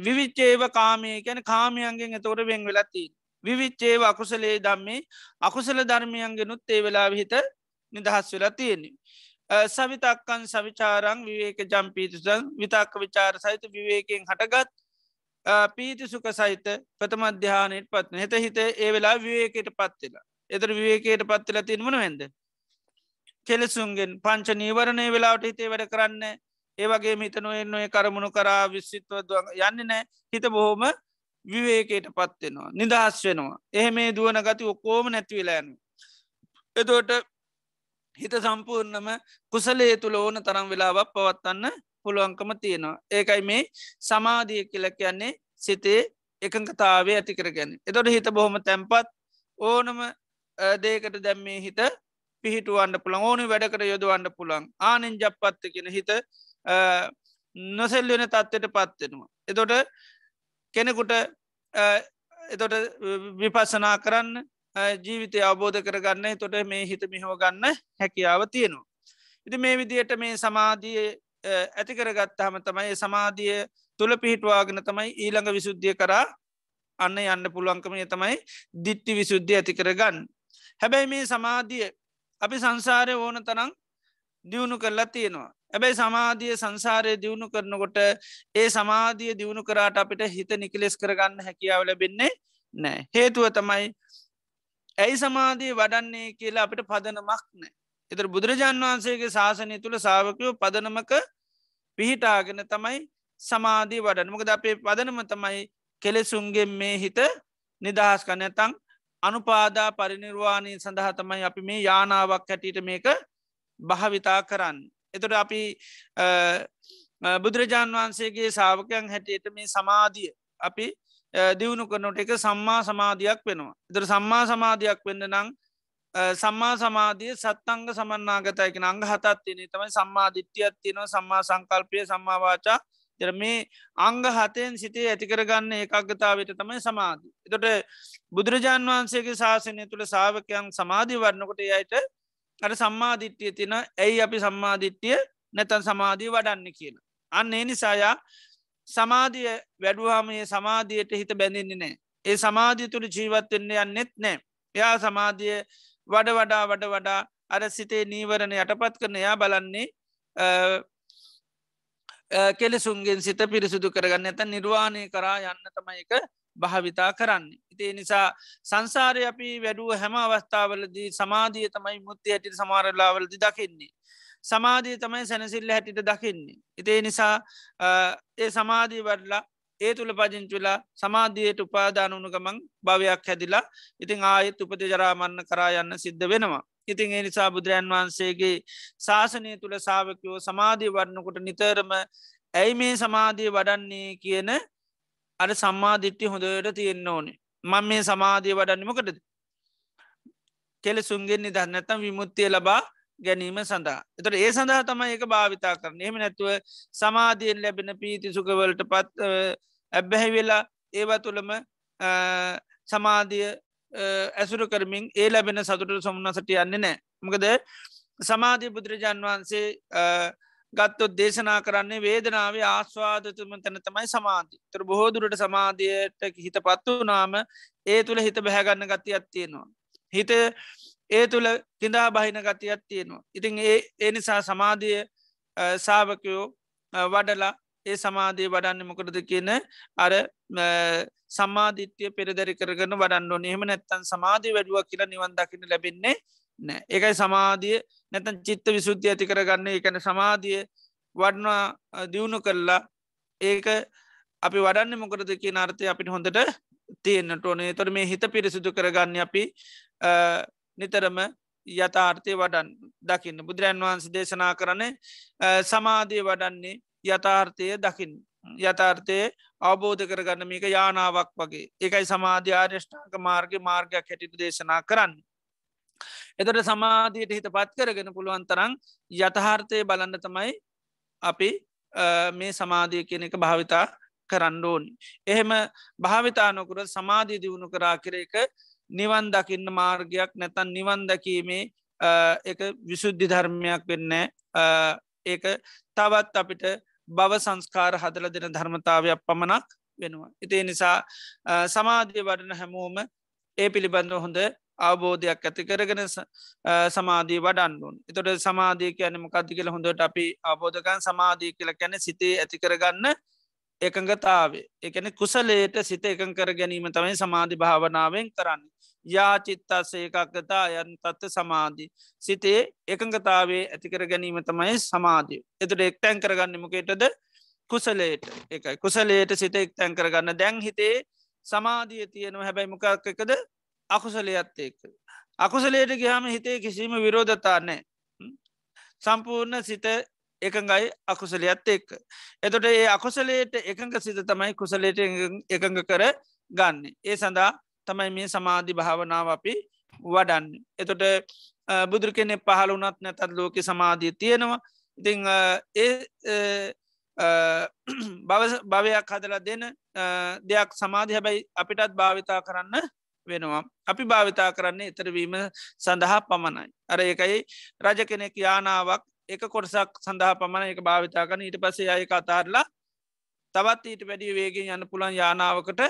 විවිච්චේව කාමය ගැන කාමයන්ගෙන් තොර වෙන් වෙලති. විවිච්චේව අකුසලේ දම්මේ අකුසල ධර්මයන්ගෙනුත් ඒ වෙලා හිත නිදහස් වෙලා තියෙන්නේ. සවිතක්කන් සවිචාරං විවේක ජම්පීතුසන් විතක්ක විචාර සහිත විවේකෙන් හටගත් පීති සුක සහිත ප්‍රථමධ්‍යානයට පත්න හෙත හිත ඒ වෙලා විවේකයට පත්වෙලා එතර විවේකයට පත්වෙලා තින්වන වෙන්ද. කෙලෙසුන්ගෙන් පංච නීවරණය වෙලාවට හිතේ වැඩ කරන්න ඒවගේ මිත නොයෙන්නොය කරමුණු කරා විශ්සිත්ව යන්න නෑ හිත බොහෝම විවේකයට පත්වෙනවා නිදහස් වෙනවා එහ මේ දුවන ගති ඔක්කෝම නැතිවෙලායනු. එතෝට හිත සම්පූර්ණම කුසලේ තුළ ඕන තරම් වෙලාවක් පවත්වන්න පුළුවන්කම තියෙනවා. ඒකයි මේ සමාධිය කියල කියන්නේ සිතේ එකඟතාවේ ඇති කරගැන. එතොට හිත බොහොම තැන්පත් ඕනම දේකට දැම්මේ හිත පිහිටුවන්ඩ පුළන් ඕනි වැඩකට යොදවන්න පුළන් ආනෙන් ජප්පත්ත කියෙන හිත නොසෙල්ලෙන තත්වට පත්වෙනවා. එතොට කෙනෙකුට එතොට විපසනා කරන්න ජීවිතය අවබෝධ කරගන්න තොට මේ හිත මිහෝ ගන්න හැකියාව තියෙනවා. ඉති මේ විදියට මේ සමාධිය ඇති කරගත්තාහම තමයි සමාධිය තුළ පිහිටවාගෙන තමයි ඊළඟ විසුද්ධිය කරා අන්න යන්න පුළුවන්කමය තමයි දිට්ටි විසුද්ධිය ඇති කරගන්න. හැබැයි මේ සමාධිය අපි සංසාරය ඕන තරම් දියුණු කරලා තියෙනවා. ඇබැයි සමාධිය සංසාරය දියුණු කරනකොට ඒ සමාධිය දියුණු කරාට අපිට හිත නිකලෙස් කරගන්න හැකියාව ලැබෙන්නේ නෑ හේතුව තමයි ඇයි සමාධී වඩන්නේ කියලා අපිට පදනමක් නෑ එතර බුදුරජාණන් වහන්සේගේ ශාසනය තුළ සාාවකයෝ පදනමක පිහිටාගෙන තමයි සමාධී වඩන මොකද අපේ පදනම තමයි කෙලෙසුන්ගේ මේ හිත නිදහස් කනැතං අනුපාදා පරිනිර්වාණී සඳහා තමයි අපි මේ යානාවක් හැටියට මේක භාවිතා කරන්න. එතොට අපි බුදුරජාණන් වහන්සේගේ සාාවකයන් හැටියට මේ සමාධිය අපි දියුණු කරනට එක සම්මා සමාධයක් වෙනවා. එතර සම්මා සමාධයක් වෙන්න නං සම්මා සමාධිය සත්තංග සමන්නාගතයක අංග හතත් තියනෙ තමයි සම්මාධිත්‍යයක් තියනවා සම්මා සංකල්පය සම්මාවාචා තර මේ අංග හතයෙන් සිතේ ඇතිකරගන්න ඒකාගතාවට තමයි සමාධී. එතොට බුදුරජාණන් වහන්සේගේ ශාසනය තුළ සාාවකයන් සමාධී වරණකොට යයිට අට සම්මාධිට්්‍යය තින ඇයි අපි සම්මාධිට්්‍යය නැතන් සමාධී වඩන්න කියලා. අන්න ඒ නිසායා සමාධිය වැඩුවාමයේ සමාධියයට හිත බැඳින්නේ නෑ. ඒ සමාධිය තුළ ජීවත්වෙන්නේ යන්නෙත් නෑ. එයා සමාධිය වඩා අර සිතේ නීවරණ යටපත් කරන එයා බලන්නේ කෙලෙසුන්ගෙන් සිත පිරිසුදු කරගන්න ඇත නිර්වාණය කරා යන්න තමයි එක භාවිතා කරන්න. ඉතිේ නිසා සංසාරය අපි වැඩුව හැම අවස්ථාවලදී සමාධිය තමයි මුත්ති ඇටිට සමාරලාවලදි දකින්නේ. සමාධී තමයි සැනසිල්ල හැටිට දකින්නේ. ඉතිේ නිසා ඒ සමාධී වඩලා ඒ තුළ පජංචුලා සමාධියයට උපාදාන වුණු ගමන් භවයක් හැදිලා ඉතිං ආයෙත් උපති ජරාමන්න කරා යන්න සිද්ධ වෙනවා. ඉතින් ඒ නිසා බුදුරජන් වහන්සේගේ ශාසනය තුළ සාාවකයෝ සමාධී වඩනකොට නිතරම ඇයි මේ සමාධිය වඩන්නේ කියන අර සම්මාධිට්ටි හොඳට තියෙන්න්න ඕනේ මං මේ සමාධිය වඩන්නමකටද කෙලෙසුන්ගෙන් නිදහස් නැතම් විමුත්තිය ලබා ගැනීම සඳහා. එතට ඒ සඳහා තමයි එක භාවිතා කරන එම නැතුව සමාධියෙන් ලැබෙන පීති සුකවලට පත් ඇබ්බැහි වෙලා ඒව තුළම සමාධිය ඇසුරු කරමින් ඒ ලැබෙන සතුට සොම්න්නසට යන්නේ නෑ. මකද සමාධී බුදුරජාණන් වහන්සේ ගත්තොත් දේශනා කරන්නේ වේදනාවේ ආස්වාදතුම තැන තමයි සමාධී තර බොහෝදුරට සමාධියයට හිත පත්තු නාම ඒ තුළ හිත බැහැගන්න ගති අත්තියෙනවා. හිත ඒ තුළ කිඳා බහින ගතියක් තියෙනවා. ඉතින් ඒ නිසා සමාධිය සාාවකයෝ වඩලා ඒ සමාධී වඩන්න මොකරද කියන අර සමාධිත්‍යය පෙරදරි කරගන්න වඩන්න ඕන එහෙම නැත්තන් සමාධී වැඩුව කියලා නිවන් දකින්න ලැබෙන්නේ නෑ. ඒකයි සමාධිය නැතන් චිත්ත විසුද්ධිය ඇති කරගන්න එකන සමාධිය වඩනවා දියුණු කරලා ඒක අපි වඩන්න මොකරද කිය අර්ථය අපිට හොඳට තියෙන්න්නට ඕනේ. තොර මේ හිත පිරිසිදු කරගන්න අපි නිතරම යථාර්ථය වඩන් දකින්න බුදුරන් වහන්සේ දේශනා කරන සමාධිය වඩන්නේ යථාර්ථය දකිින් යථාර්ථය අවබෝධ කරගන්න මේක යානාවක් වගේ ඒකයි සමාධ්‍ය ආර්යෂ්ඨාක මාර්ගයක් හැටිට දේශනා කරන්න. එතට සමාධයට හිත පත් කරගෙන පුළුවන් තරන් යථාර්ථය බලන්න තමයි අපි මේ සමාධිය කියන එක භාවිතා කරන්න ඕනි. එහෙම භාවිතානොකුර සමාධී දියුණු කරා කර එක නිවන් දකින්න මාර්ගයක් නැතන් නිවන් දැකීමේ එක විසුද්ධි ධර්මයක් වෙන්න ඒක තවත් අපිට බව සංස්කාර හදල දෙන ධර්මතාවයක් පමණක් වෙනවා. ඉතිේ නිසා සමාධිය වඩන හැමෝම ඒ පිළිබඳව හොඳ අවබෝධයක් ඇති කරගෙන සමාධී වඩන්නුන්. එතොට සමාධී කියනම කදදි කියල හොඳට අපි අවබෝධකන් සමාධී කියල කැන සිතේ ඇති කරගන්න එකඟතාවේ එකන කුසලේට සිත එකං කර ගැනීම තමයි සමාධි භාවනාවෙන් කරන්න. යාචිත්තස්සේ එකක්ගතා යන් තත්ත සමාධී සිතේ එකඟතාවේ ඇතිකර ගැනීම තමයි සමාධිය. එතුට එක් තැන් කරගන්නමකේටද කුසලේට එකයි කුසලේට සිත එක් තැන් කරගන්න දැන් හිතේ සමාධිය තියෙනවා හැබැයි මොකක් එකද අකුසලයත් එක්. අකුසලේට ගහම හිතේ කිසිීම විරෝධතා නෑ. සම්පූර්ණ සිත එකඟයි අකුසලයත් එක්ක. එතොට ඒ අකුසලේට එකඟ සිත තමයි කුසලේට එකඟ කර ගන්න. ඒ සඳහා තමයි මේ සමාධි භාවනාව අපි වඩන්න. එතොට බුදුර කෙනෙ පහළ වනත් නැතත් ලෝක සමාධිය තියෙනවා. ඉතිං භවයක් හදලා දෙන දෙයක් සමාධි හැබැයි අපිටත් භාවිතා කරන්න වෙනවා. අපි භාවිතා කරන්නේ එතරවීම සඳහා පමණයි. අර එකයි රජ කෙනෙක් යානාවක් එක කොටසක් සඳහා පමණ එක භාවිතා කරන ඊට පසේ අය අතාරලා තවත් ඊට වැඩිය වේගෙන් යන්න පුළන් යානාවකට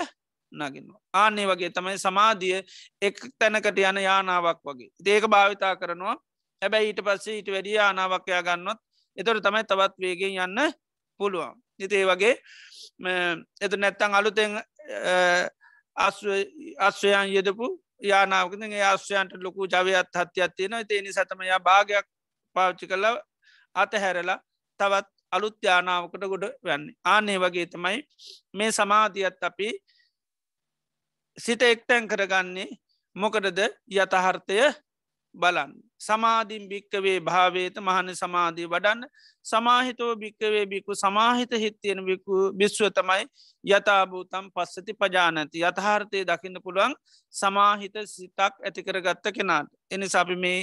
නගින්නවා. ආන්නේ වගේ තමයි සමාධිය එක් තැනකට යන යානාවක් වගේ ඒක භාවිතා කරනවා. හැබැයි ඊට පස්සේ ඊට වැඩිය යානාවක්යා ගන්නොත් එතොට තමයි තවත් වේගෙන් යන්න පුළුවන්. ඉතිේ වගේ එතු නැත්තං අලුතෙන් අශ්වයන් යෙදපු යානාවකන ආශ්‍රයන්ට ලොකු ජවයත් හත්‍යයක් තියෙන ඒනි සතමයා භාගයක් පාච්චි කළ අතහැරලා තවත් අලුත් යානාවකට ගොඩ වන්නේ ආනේ වගේ තමයි මේ සමාධියත් අපි සිත එක්ටැන් කරගන්නේ මොකටද යතහර්ථය බලන් සමාධීම් භික්කවේ භාවේත මහන සමාධී වඩන්න සමාහිතව භික්කවේ බිකු සමාහිත හිත්තියෙන බිකු බිශ්ව තමයි යථභූතම් පස්සති පජානති යථාර්ථය දකින්න පුළුවන් සමාහිත සිතක් ඇතිකරගත්ත කෙනාට එනි සපි මේ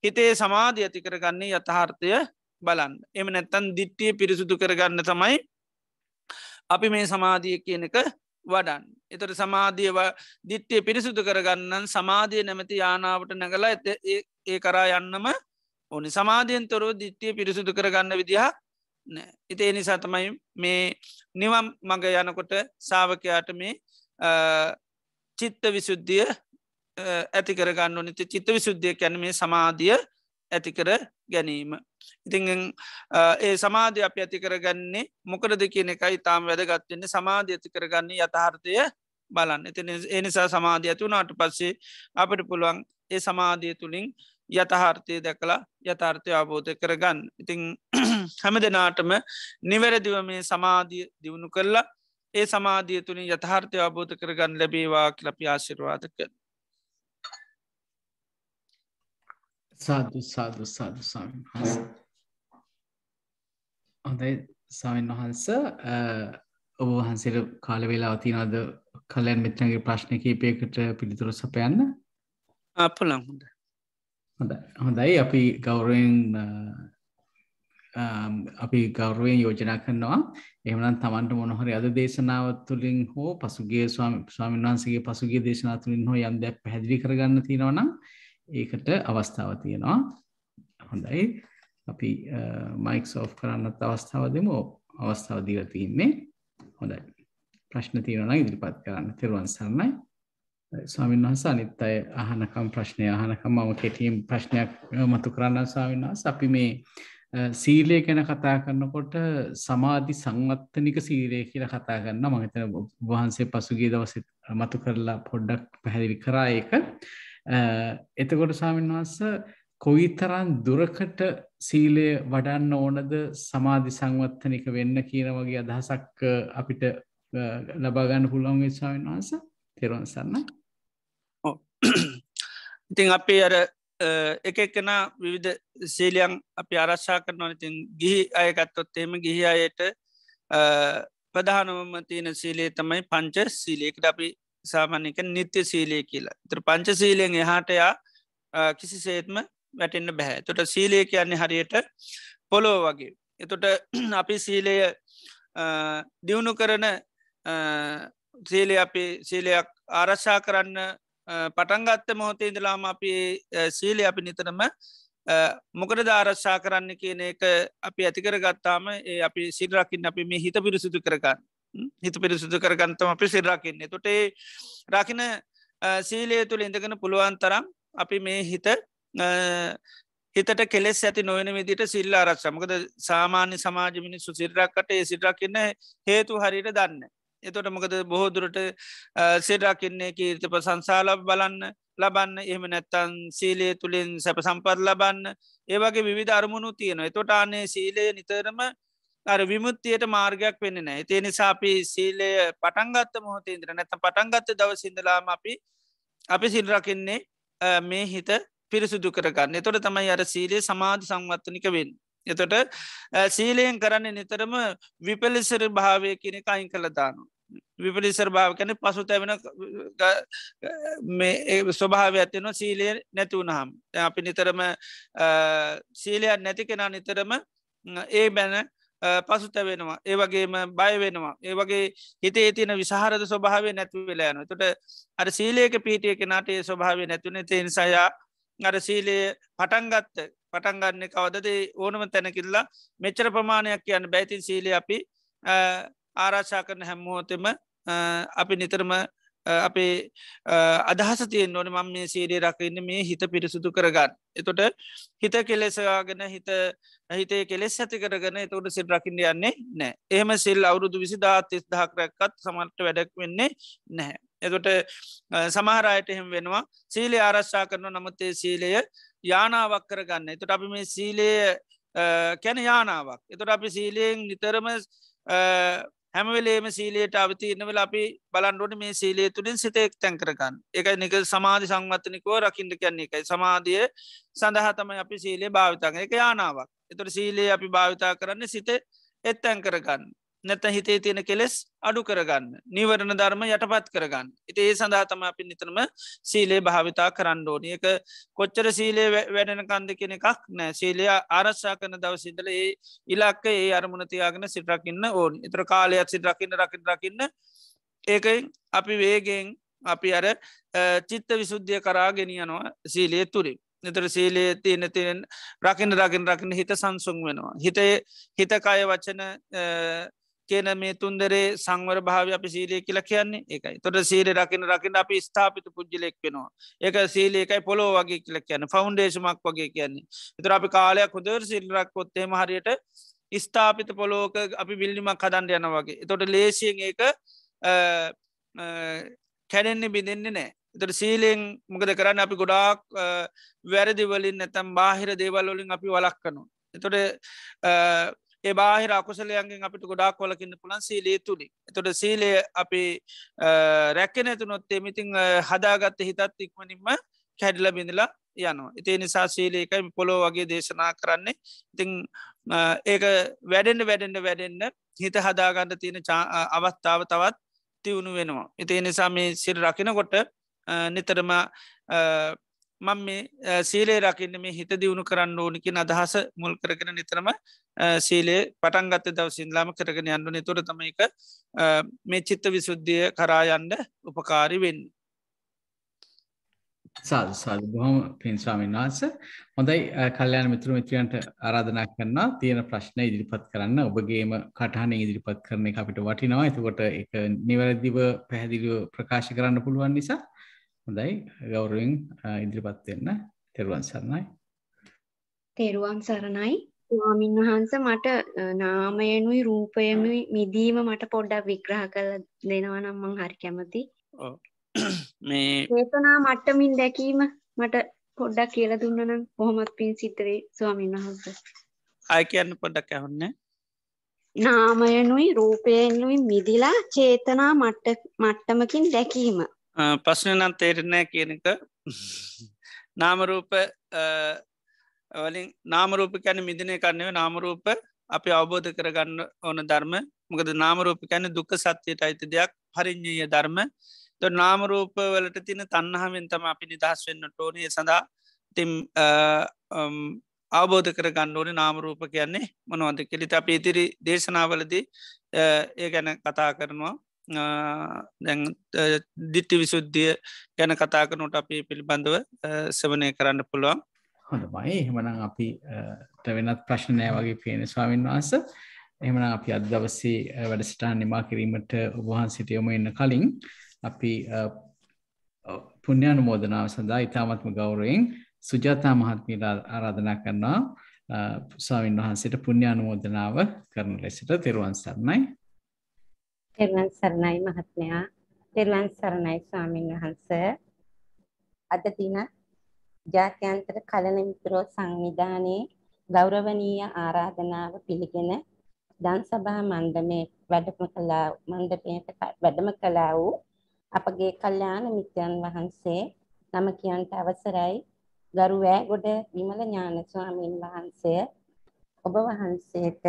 හිතේ සමාධී ඇතිකරගන්නේ යථාර්ථය බලන්න එම නැත්තන් දිට්ටිය පිරිසුදු කරගන්න තමයි අපි මේ සමාධිය කියන එක වඩන් එතට සමාධිය දිට්ටිය පිරිසුදු කරගන්නන් සමාධිය නැමති යානාවට නැගලා ඒ කරා යන්නම ඕනි සමාධියෙන් තොරව දිට්ටිය පිරිසුදු කරගන්න විදිහක් නෑ ඉතේ නිසා තමයි මේ නිවම් මඟ යනකොට සාාවකයාට මේ චිත්ත විසුද්ධිය ඇතිකරගන්න නිති චිත්ත විසුද්ධිය කැන මේ සමාධිය ඇතිකර ගැනීම ඉතිං ඒ සමාධය අප ඇති කරගන්නේ මොකරද කියන එකයි තාම වැදගත්වන්නේ සමාධය ඇති කරගන්නේ යථාර්ථය බලන්න එතින එනිසා සමාධය ඇතුනාට පස්සේ අපට පුළුවන් ඒ සමාධිය තුළින් යථාර්ථය දැකලා යථාර්ථය අවබෝධ කරගන්න ඉතිං හැම දෙනාටම නිවැරදිව මේ සමාධිය දියුණු කරලා ඒ සමාධිය තුළින් යථාර්ථය අවබෝධ කරගන්න ලැබේවා කියලපි ආශිර්වාද කර සාදු සාදු සාදු ස්වාමීන් වහන්ස හොඳයි ස්වාමීන් වහන්ස ඔබ වහන්සේට කාල වේලාව තියෙනවද කල්‍යාණ මිත්‍රන්ගේ ප්‍රශ්න කිහිපයකට පිළිතුරු සපයන්න අපලං හොඳයි අපි ගෞරවයෙන් යෝජනා කරනවා එහෙමනම් තමන්ට මොනහරි අද දේශනාව තුළින් හෝ පසුගිය ස්වාමීන් වහන්සේගේ පසුගිය දේශනාව තුළින් හෝ යම් දෙයක් පැහැදිලි කරගන්න තියෙනවා නම් ඒකට අවස්ථාව තියෙනවා හොඳයි අපි මයික්ස් ඔෆ් කරන්නත් අවස්ථාව දෙමු අවස්ථාව දීලා තියෙන්නේ හොඳයි ප්‍රශ්න තියෙනවා නම් ඉදිරිපත් කරන්න තෙරුවන් සරණයි ස්වාමීන් වහන්සේ අනිත් අය අහනකම් ප්‍රශ්නය අහනකම් මම කෙටියෙන් ප්‍රශ්නයක් මතු කරන්න ස්වාමීන් වහන්සේ අපි මේ සීලය ගැන කතා කරනකොට සමාධි සංවත්තනික සීලය කියලා කතා කරනවා මම හිතන වහන්සේ පසුගිය දවසේ මතු කරලා පොඩ්ඩක් පැහැදිලි කරා ඒක එතකොට ස්වාමීන් වහන්සේ කොයිතරම් දුරකට සීලය වඩන්න ඕනද සමාධි සංවත්තනික වෙන්න කියන වගේ අදහසක් අපිට ලබා ගන්න පුළුවන් වෙයි ස්වාමීන් වහන්සේ තෙරුවන් සරණයි. ඔව්. ඉතින් අපි අර එක එකන විවිධ සීලයන් අපි ආරක්ෂා කරනවා. ඉතින් ගිහි අය ගත්තොත් එහෙම ගිහි අයට ප්‍රධානම තියෙන සීලය තමයි පංච සීලය. ඒකට අපි සාමාන්‍යයෙන් නිත්‍ය සීලය කියලා. ඒතර පංච සීලයෙන් එහාට යා කිසිසේත්ම වැටෙන්න බෑ. එතකොට සීලය කියන්නේ හරියට පොළොව වගේ. එතකොට අපි සීලය දියුණු කරන සීලය අපි සීලයක් ආරක්ෂා කරන්න පටන්ගත්ත මොහොතේ ඉඳලාම අපි සීලය අපි නිතරම මොකද ආරක්ෂා කරන්න කියන එක අපි ඇතිකර ගත්තාම ඒ අපි සිල්රකින්න අපි මේ හිත පිරිසුදු කරගන්න හිත පිරිසුදු කරගන්නතම අපි සිල්රකින්නේ. තොට රකින සීලය තුළ ඉඳගෙන පුළුවන් තරම් අපි මේ හිතට කෙලෙස් ඇති නොවන විදිට සිල්ල ආරක්ෂා. මොකද සාමාන්‍ය සමාජ මිනිස්සු සිල්රක්කට ඒ සිල්රකින්න හේතු හරියට දන්න. එතොට මොකද බොහෝදුරට සිල්රකින්නේ කීර්ත ප්‍රසංසාල බලන්න ලබන්න එහෙම නැත්තන් සීලය තුළින් සැප සම්පත් ලබන්න ඒවගේ විධ අරමුණු තියෙනවා. එතොට අනේ සීලය නිතරම අර විමුත්තියට මාර්ගයක් වෙන්න නෑ. ඒ නිසා අපි සීලය පටන්ගත්ත මොහොත ඉන්ද්‍ර නැත පටන්ගත්ත දවසිදලාම අපි සිල්රකින්නේ මේ හිත පිරිසුදු කරගන්න. එතොට තමයි අර සීලේ සමාධ සංවත්තනික වෙන්. එතොට සීලයෙන් කරන්න නිතරම විපලිසර භාවය කියන අයින් කළ දානු. විපලිසර භාව කැන පසු තැවෙන ස්වභාව ඇතිනවා සීලය නැතිවුණහම්. අපි නිතරම සීලයක් නැති කෙනා නිතරම ඒ බැන පසු තැවෙනවා. ඒවගේම බය වෙනවා. ඒවගේ හිතේ තියන විසාහරද ස්වභාවය නැතිව වෙලායන. තොට අර සීලයක පීටිය කෙනාට ඒ ස්වභාවය නැතිවන තේනිසායා අර සීලය පටන්ගත්ත පටන්ගන්න කවදද ඕනම තැනකිල්ලා මෙච්චර ප්‍රමාණයක් කියන්න බැයිතින් සීලය අපි ආරාශා කරන හැම්මෝතෙම අපි නිතරම අපේ අදහස තියෙන් ඕන මම මේ සීලේ රකන්න මේ හිත පිරිසුදු කරගන්න. එතොට හිත කෙලෙසවාගෙන හිතේ කෙලෙස් ඇති කරගන එතකට සිල් රකින්න යන්නේ නෑ. එහෙම සිල් අවුරුදු 20 30 රැක්කත් සමට වැඩක් වෙන්නේ නැහැ. එතොට සමහරයට එහෙම වෙනවා සීලේ ආරශ්ා කරන නමුත්තේ සීලය යානාවක් කරගන්න එතට අපි මේ සීලය කැන යානාවක් එතොට අපි සීලයෙන් නිතරම හැමවෙලේම සීලයට අවතියනවල අපි බලන්ඩුවන මේ සීලේ තුළින් සිතෙක් තැන් කරගන්න එකයි නික සමාධි සංවත්තනිකව රකිින්ට කියන්නේ එකයි සමාධිය සඳහතම අපි සීලේ භාවිතාග එක යානාවක් එතොට සීලේ අපි භාවිතා කරන්න සිත එත්තැන් කරගන්න නැත හිතේ තියෙන කෙලෙස් අඩු කරගන්න නිවරණ ධර්ම යටපත් කරගන්න ඉති ඒ සඳහතම අපි නිතරම සීලේ භාවිතා කරන්න ඕනි එක කොච්චර සීලේ වැඩෙන කන්ද කෙන එකක් නෑ සීලයා ආරශ්ා කරන දවසිදල ඒ ඉලක්ක ඒ අරමුණතියාගෙන සිටරකින්න ඕන් එතර කාලයක් සිටරකින්න රකින්න ඒකයි අපි වේගෙන් අපි අර චිත්ත විසුද්ධිය කරා ගෙනියනවා සීලේ තුරි නිතර සීලේ තියන රකින්න හිත සංසුන් වෙනවා හිතකාය වචන කියන මේ තුන්දරේ සංවර භාව අපි සීලය කියලා කියන්නේ එකයි තොට සීලේ රකින්න අපි ස්ථාපිත පුද්ජිලෙක් වෙනවා ඒක සීලේ එකයි පොලෝ වගේ කියල කියන්න ෆෞන්ඩේශමක් වගේ කියන්නේ එතර අපි කාලයක් හොදර සිල්රක් කොත්තේම හරියට ස්ථාපිත පොලෝක අපි බිල්ලිමක් හදන්ඩ යන වගේ තොට ලේසියෙන් ඒක කැඩෙන්නේ බිඳෙන්නේ නෑ එතට සීලෙන් මොකද කරන්න අපි ගොඩාක් වැරදිවලින් නැතම් බාහිර දේවල්වලින් අපි වලක්කනු එතොට ඒ බාහිර අකුසලයන්ගෙන් අපිට ගොඩාක් කොලකින්න පුළන් සීලේ තුළි එතොට සීලය අපි රැක්කෙන තුනොත්තේ මිතින් හදාගත්ත හිතත් ඉක්මනින්ම කැඩිල බිඳලා යනවා ඉතිේ නිසා සීලේකයි පොලෝ වගේ දේශනා කරන්නේ ඉතිං ඒක වැඩෙන්ඩ හිත හදාගන්න තියෙන අවස්ථාව තවත් තිවුණු වෙනවා ඉතිේ නිසා මේ සිල් රකිනකොට නිතරම මං මේ සීලේ රකින්න මේ හිත දියුණු කරන්න ඕනිකි අදහස මුල් කරගෙන නිතරම සීලේ පටන්ගත්ත දව සිල්ලාම කරගෙන යන්නු තුර තමයික මේ චිත්ත විසුද්ධිය කරායන්ඩ උපකාරි වෙන්න. සාධ බොහොම පින්ස්වාමීන් වහන්ස හොඳයි කල්්‍යයාන මිතුර මිත්‍රයන්ට ආරාධනා කරන්න තියෙන ප්‍රශ්න ඉදිරිපත් කරන්න ඔබගේම කටහන ඉදිරිපත් කරන අපිට වටිනවා එතකොට එක නිවැරදිව පැහැදිලිව ප්‍රකාශ කරන්න පුළුවන් නිසා හොඳයි ගෞරවෙන් ඉදිරිපත් වෙන්න තෙරුවන් සරණයි. තෙරුවන් සරණයි. ස්වාමීන් වහන්ස මට නාමයනුයි රූපයනුයි මිදීම මට පොඩ්ඩක් විග්‍රහ කරලා දෙනවා නම් මං හරි කැමතියි. මේ චේතනා මට්ටමින් දැකීම මට පොඩ්ඩක් කියලා දුන්න නම් බොහොමත් පින් සිද්ධ වෙයි ස්වාමීන් වහන්සේ. ආයි කියන්න පොඩ්ඩක් අහන්න. නාමයනුයි රූපයනුයි මිදිලා චේතනා මට්ටමකින් දැකීම. ප්‍රශ්න නම් තේරණෑ කියනක නාමරූප වලින් නාමරූප කැන මිදිනය කරන්නව නාමරූප අපි අවබෝධ කරගන්න ඕන ධර්ම මොකද නාමරූප කැන දුක සත්‍යයට අයිති දෙයක් පරිින්්ඥය ධර්ම ත නාමරූප වලට තින තන්නහමෙන් තම අපි නිදහස් වෙන්න ටෝනය සඳහා තිම් අවබෝධ කර ගණ්ඩෝන නාමරූප කියන්නේ මොනවද කෙලිත අප ඉතිරි දේශනාවලදී ඒ ගැන කතා කරනවා දැන් දිට්ටි විසුද්ධිය ගැන කතාකනොට අපි පිළිබඳව සවනය කරන්න පුළුවන්. හොඳමයි එහෙමනම් අපි වෙනත් ප්‍රශ්නය වගේ පේන ස්වාමීන් වහන්ස එහෙමනම් අපි අද දවසේ වැඩසටහන නිමා කිරීමට ඔබ වහන්සේට යොමු වෙන්න කලින් අපි පුණ්‍යානුමෝදනාව සඳහා ඉතාමත්ම ගෞරවයෙන් සුජාතා මහත්මියට ආරාධනා කරනවා ස්වාමීන් වහන්සේට පුණ්‍යානුමෝදනාව කරන ලෙසට තෙරුවන් සරණයි. තෙරුවන් සරණයි මහත්මයා. තෙරුවන් සරණයි ස්වාමීන් වහන්සේ. අද දින ජාත්‍යන්තර කලන මිතුරෝ සංවිධානයේ ගෞරවනීය ආරාධනාව පිළිගෙන දන් සභා මණ්ඩපයට වැඩම කළා වූ අපගේ කල්යාණ මිත්‍රයන් වහන්සේ නම කියන්ට අවසරයි ගරු වෑගොඩ විමල ඥාන ස්වාමීන් වහන්සේ ඔබ වහන්සේට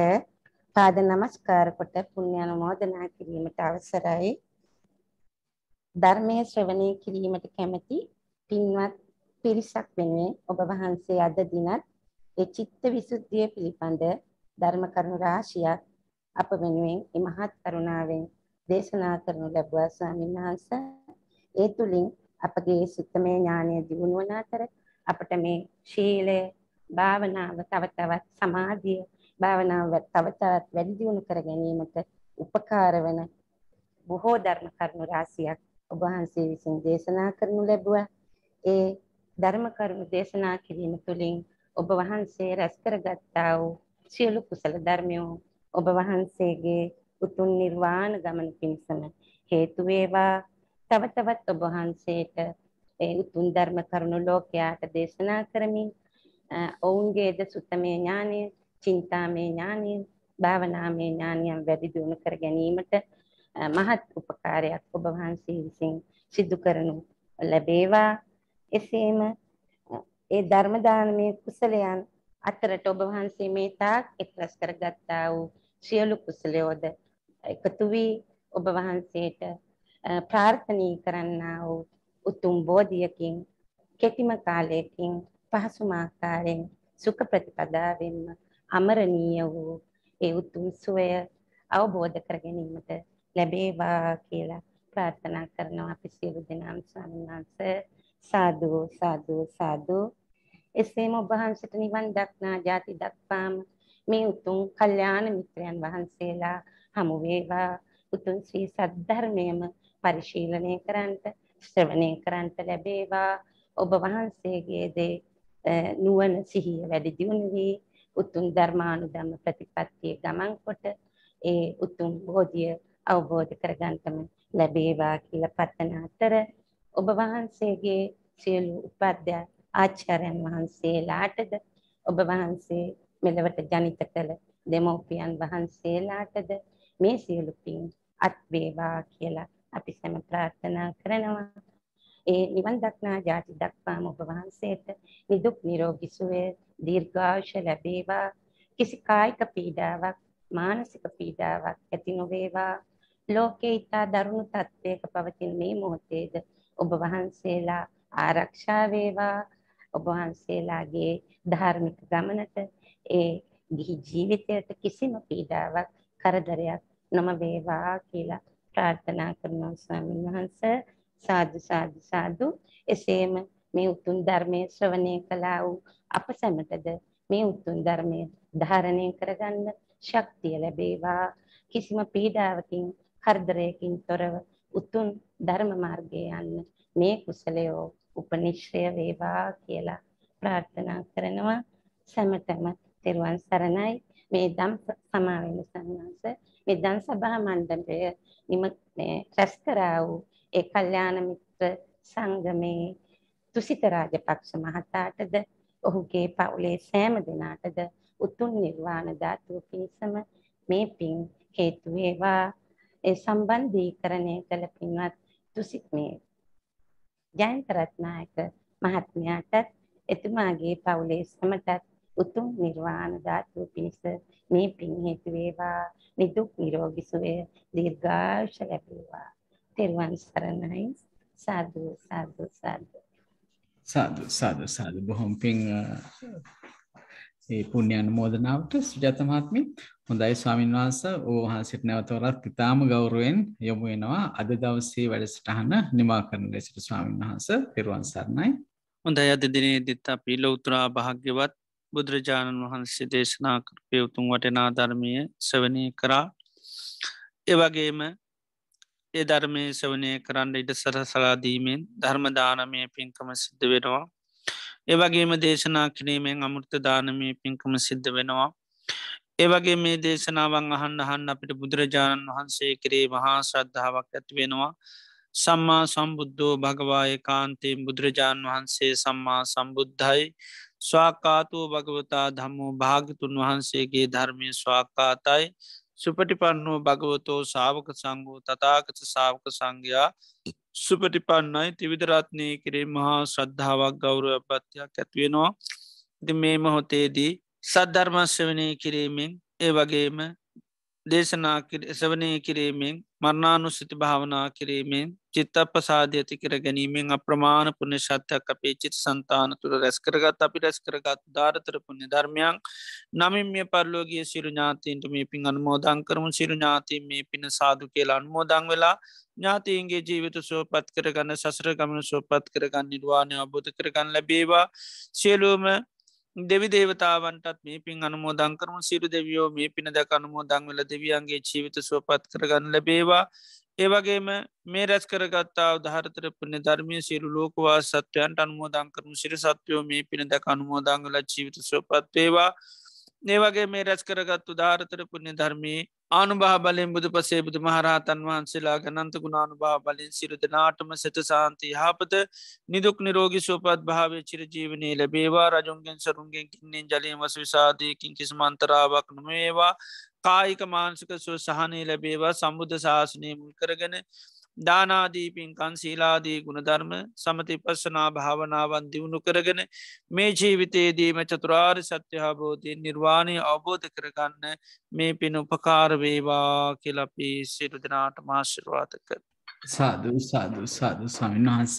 පාද නමස්කාර කොට පුණ්‍යානුමෝදනා කිරීමට අවසරයි. ධර්මයේ ශ්‍රවණය කිරීමට කැමැති පින්වත් පිරිසක් වෙනුවෙන් ඔබ වහන්සේ අද දිනත් ඒ චිත්ත විසුද්ධිය පිළිබඳ ධර්ම කරුණු රාශියක් අප වෙනුවෙන් මහත් කරුණාවෙන් දේශනා කරනු ලැබුවා ස්වාමීන් වහන්සේ. ඒ තුලින් අපගේ සුත්තමේ ඥානය දියුණු වන අතර අපට මේ ශීලය භාවනාව තව තවත් සමාධිය භාවනාව තව තවත් වැඩි දියුණු කර ගැනීමට උපකාර වන බොහෝ ධර්ම කරුණු රාශියක් ඔබ වහන්සේ විසින් දේශනා කරනු ලැබුවා. ඒ ධර්ම කරුණු දේශනා කිරීම තුළින් ඔබ වහන්සේ රැස් කරගත්තා වූ සියලු කුසල ධර්මයෝ ඔබ වහන්සේගේ උතුම් නිර්වාණ ගමන පිණිසම හේතු වේවා. තව තවත් ඔබ වහන්සේට ඒ උතුම් ධර්ම කරුණු ලෝකයාට දේශනා කරමින් ඔවුන්ගේද සුත්තමේ ඥානය, චින්තාමේ ඥානය, භාවනාමේ ඥානයන් වැඩි දියුණු කර ගැනීමට මහත් උපකාරයක් ඔබ වහන්සේ විසින් සිදු කරනු ලැබේවා. එසේම ඒ ධර්ම දානමය කුසලයන් අතරට ඔබ වහන්සේ මේ තාක් එක්රැස් කරගත්තා වූ සියලු කුසලයෝද එකතු වී ඔබ වහන්සේට ප්‍රාර්ථනීය කරන්නා වූ උතුම් බෝධියකින් කෙටිම කාලයකින් පහසුම ආකාරයෙන් සුඛ ප්‍රතිපදාවෙන්ම අමරණීය වූ ඒ උතුම් සුවය අවබෝධ කර ගැනීමට ලැබේවා කියලා ප්‍රාර්ථනා කරනවා අපි සියලු දෙනාම. ස්වාමීන් වහන්සේ සාදු සාදු සාදු. එසේම ඔබ වහන්සේට නිවන් දක්නා ජාති දක්වාම මේ උතුම් කල්යාණ මිත්‍රයන් වහන්සේලා හමු වේවා. උතුම් ශ්‍රී සද්ධර්මයම පරිශීලනය කරන්ට ශ්‍රවණය කරන්ට ලැබේවා. ඔබ වහන්සේගේ දේ නුවණ සිහිය වැඩි දියුණු වී උතුම් ධර්මානුධම්ම ප්‍රතිපත්තිය ගමන් කොට ඒ උතුම් බෝධිය අවබෝධ කරගන්නම ලැබේවා කියලා පතන අතර ඔබ වහන්සේගේ සියලු උපාධ්‍යා ආචාර්යයන් වහන්සේලාටද ඔබ වහන්සේ මෙලවට ජනිත කළ දෙමෝපියන් වහන්සේලාටද මේ සියලු පින් අත් වේවා කියලා අපි සැම ප්‍රාර්ථනා කරනවා. ඒ නිවන් දක්නා ජාති දක්වාම ඔබ වහන්සේට නිදුක් නිරෝගී සුවය දීර්ඝායුෂ ලැබේවා. කිසි කායික පීඩාවක් මානසික පීඩාවක් ඇති නොවේවා. ලෝකේ ඊතා දරුණු තත්ත්වයක පවතින මේ මොහොතේද ඔබ වහන්සේලා ආරක්ෂා වේවා. ඔබ වහන්සේලාගේ ධාර්මික ගමනට ඒ ගිහි ජීවිතයට කිසිම පීඩාවක් කරදරයක් නොම වේවා කියලා ප්‍රාර්ථනා කරනවා. ස්වාමීන් වහන්සේ සාදු සාදු සාදු. එසේම මේ උතුම් ධර්මයේ ශ්‍රවණය කළා වූ අප සැමටද මේ උතුම් ධර්මයේ ධාරණය කරගන්න ශක්තිය ලැබේවා. කිසිම පීඩාවකින් කරදරයකින් තොරව උතුම් ධර්ම මාර්ගයේ යන්න මේ කුසලයෝ උපනිශ්‍රය වේවා කියලා ප්‍රාර්ථනා කරනවා. සැමටම තෙරුවන් සරණයි. මේ ධම් සමාවෙන සංඝාස මේ ධම් සභා මණ්ඩලය රැස් කරා වූ ඒ කල්යාණ මිත්‍ර සංගමේ තුසිත රාජපක්ෂ මහතාටද ඔහුගේ පවුලේ සෑම දෙනාටද උතුම් නිර්වාණ ධාතුව පිණිසම මේ පින් හේතු වේවා. ඒ සම්බන්ධීකරණය කළ පින්වත් තුසිත මේ ජයන්ත රත්නායක මහත්මයාටත් එතුමාගේ පවුලේ සමටත් උතුම් නිර්වාණ ධාතුව පිණිස මේ පින් හේතු වේවා. නිදුක් නිරෝගී සුවය දීර්ඝායුෂ ලැබේවා. තෙරුවන් සරණයි. සාදු සාදු සාදු. සාදු සාදු සාදු. බොහොම පිං ඒ පුණ්‍ය අනුමෝදනාවට සුජාත මහත්මිය. හොඳයි ස්වාමීන් වහන්සේ ඔබ වහන්සේට නැවත වරක් ඉතාම ගෞරවයෙන් යොමු වෙනවා අද දවසේ වැඩසටහන නිමා කරන ලෙසට. ස්වාමීන් වහන්සේ තෙරුවන් සරණයි. හොඳයි අද දිනේදීත් අපි ලෞතර භාග්‍යවත් බුදුරජාණන් වහන්සේ දේශනා කරපු උතුම් වටිනා ධර්මය ශ්‍රවණය කරා. ඒ වගේම ඒ ධර්මය ශ්‍රවණය කරන්න ඉඩ සලසලා දීමෙන් ධර්ම දානමය පින්කම සිද්ධ වෙනවා. ඒ වගේම දේශනා කිරීමෙන් අමෘත දානමය පින්කම සිද්ධ වෙනවා. ඒ වගේ මේ දේශනාවන් අහන්න අපිට බුදුරජාණන් වහන්සේ කරේ මහා ශ්‍රද්ධාවක් ඇති වෙනවා. සම්මා සම්බුද්ධෝ භගවාය කාන්තයෙන් බුදුරජාණන් වහන්සේ සම්මා සම්බුද්ධයි. ස්වාකාතෝ භගවතා ධම්මෝ භාගතුන් වහන්සේගේ ධර්මය ස්වාකාතයි. සුපටිපන්නෝ භගවතෝ සාවක සංගෝ තථාගත ශාවක සංඝයා සුපටිපන්නයි. ත්‍රිවිධ කරේ මහා ශ්‍රද්ධාවක් ගෞරවපත්තියක් ඇතිවෙනවා. ඉතින් මේ මොහොතේදී සද්ධර්ම ශ්‍රවණය කිරීමෙන් ඒ වගේම දේශනා ශ්‍රවණය කිරීමෙන් මරණානුස්සති භාවනා කිරීමෙන් චිත්තප්‍රසාදය ඇති කර ගැනීමෙන් අප්‍රමාණ පුණ්‍ය ශක්තියක් අපේ චිත්ත සංතාන තුළ රැස් කරගත් අපි රැස් කරගත් ධාරතර පුණ්‍ය ධර්මයන් නමින් මේ පරලෝකීය සියලු ඥාතීන්ට මේ පින් අනුමෝදන් කරමු. සියලු ඥාතීන් මේ පින සාදු කියලා අනුමෝදන් වෙලා ඥාතීන්ගේ ජීවිත සුවපත් කරගන්න සසර ගමන සුවපත් කරගන්න නිර්වාණය අවබෝධ කරගන්න ලැබේවා. සියලුම දෙවි දේවතාවන්ටත් මේ පින් අනුමෝදන් කරමු. සියලු දෙවියෝ මේ පින දැක අනුමෝදන් වෙලා දෙවියන්ගේ ජීවිත සුවපත් කරගන්න ලැබේවා. ඒවගේම මේ රැස් කරගත්තා ධාරතර පුුණ්‍ය ධර්මය සියලු ලෝකවා සත්වයන්ට අනුමෝදන් කරනු සිර සත්වයෝ මේ පින දැක අනුමෝදන් වෙලා ජීවිත සුවපත් වේවා. ඒවගේ මේ රැස් කරගත්තු ධාරතර පුුණ්‍ය ධර්මී ආනුභා බලින් බුදු පසේ බුදු මහරහතන් වහන්සේලා ගනන්ත ගුණානුභා බලින් සිරුදනාටම සත සාන්ති හාපත නිදුක් නිරෝගි සුවපත් භාවය චිර ජීවනී ලැබේවා රජුන්ගෙන් සරුන්ගෙන් කින්නෙන් ජලීම වස විසාධයකින් කිසිමන්තරාවක් නොමේවා කායික මාන්සික සුව සහනය ලැබේවා සම්බුද්ධ ශාසනය මුල් කරගෙන දානාදීපින්කන් සීලාදී ගුණධර්ම සමති පස්සනා භාවනාවන් දියුණු කරගෙන මේ ජීවිතයේදීම චතුරාර් සත්‍යහාබෝධය නිර්වාණය අවබෝධ කරගන්න මේ පින උපකාරවේවා කියලපි සිරුදනාට මාශිරවාතක සාධූ සාධූ සාධූ ස්වාමීන් වහන්ස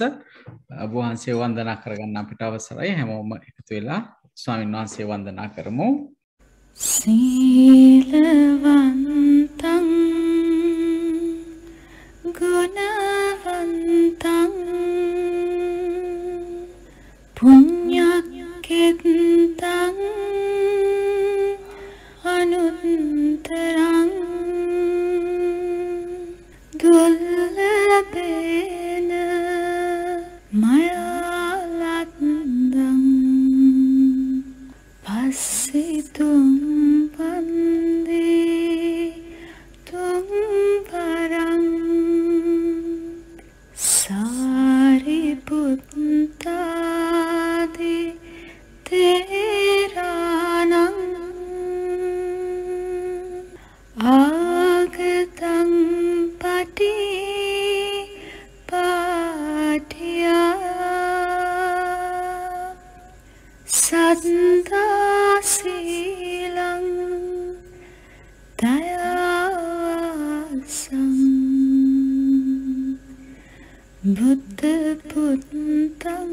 ඔබවහන්සේ වන්දනා කරගන්න අපිට අවසරයි හැමෝම එකතු වෙලා ස්වාමීන් වහන්සේ වන්දනා කරමු සීලවන්තං ගුණවන්තං පුඤ්ඤක්ඛෙත්තං අනුත්තරං දුර්ලභේන මයාලත්දං පස්සිතුම් වන්දේ තුම් පරං සාරිපුත්තාදි තේරානං ආගතං පටි පාටියා සද්දාසීලං දයාසං බුද්ධ පුත්තං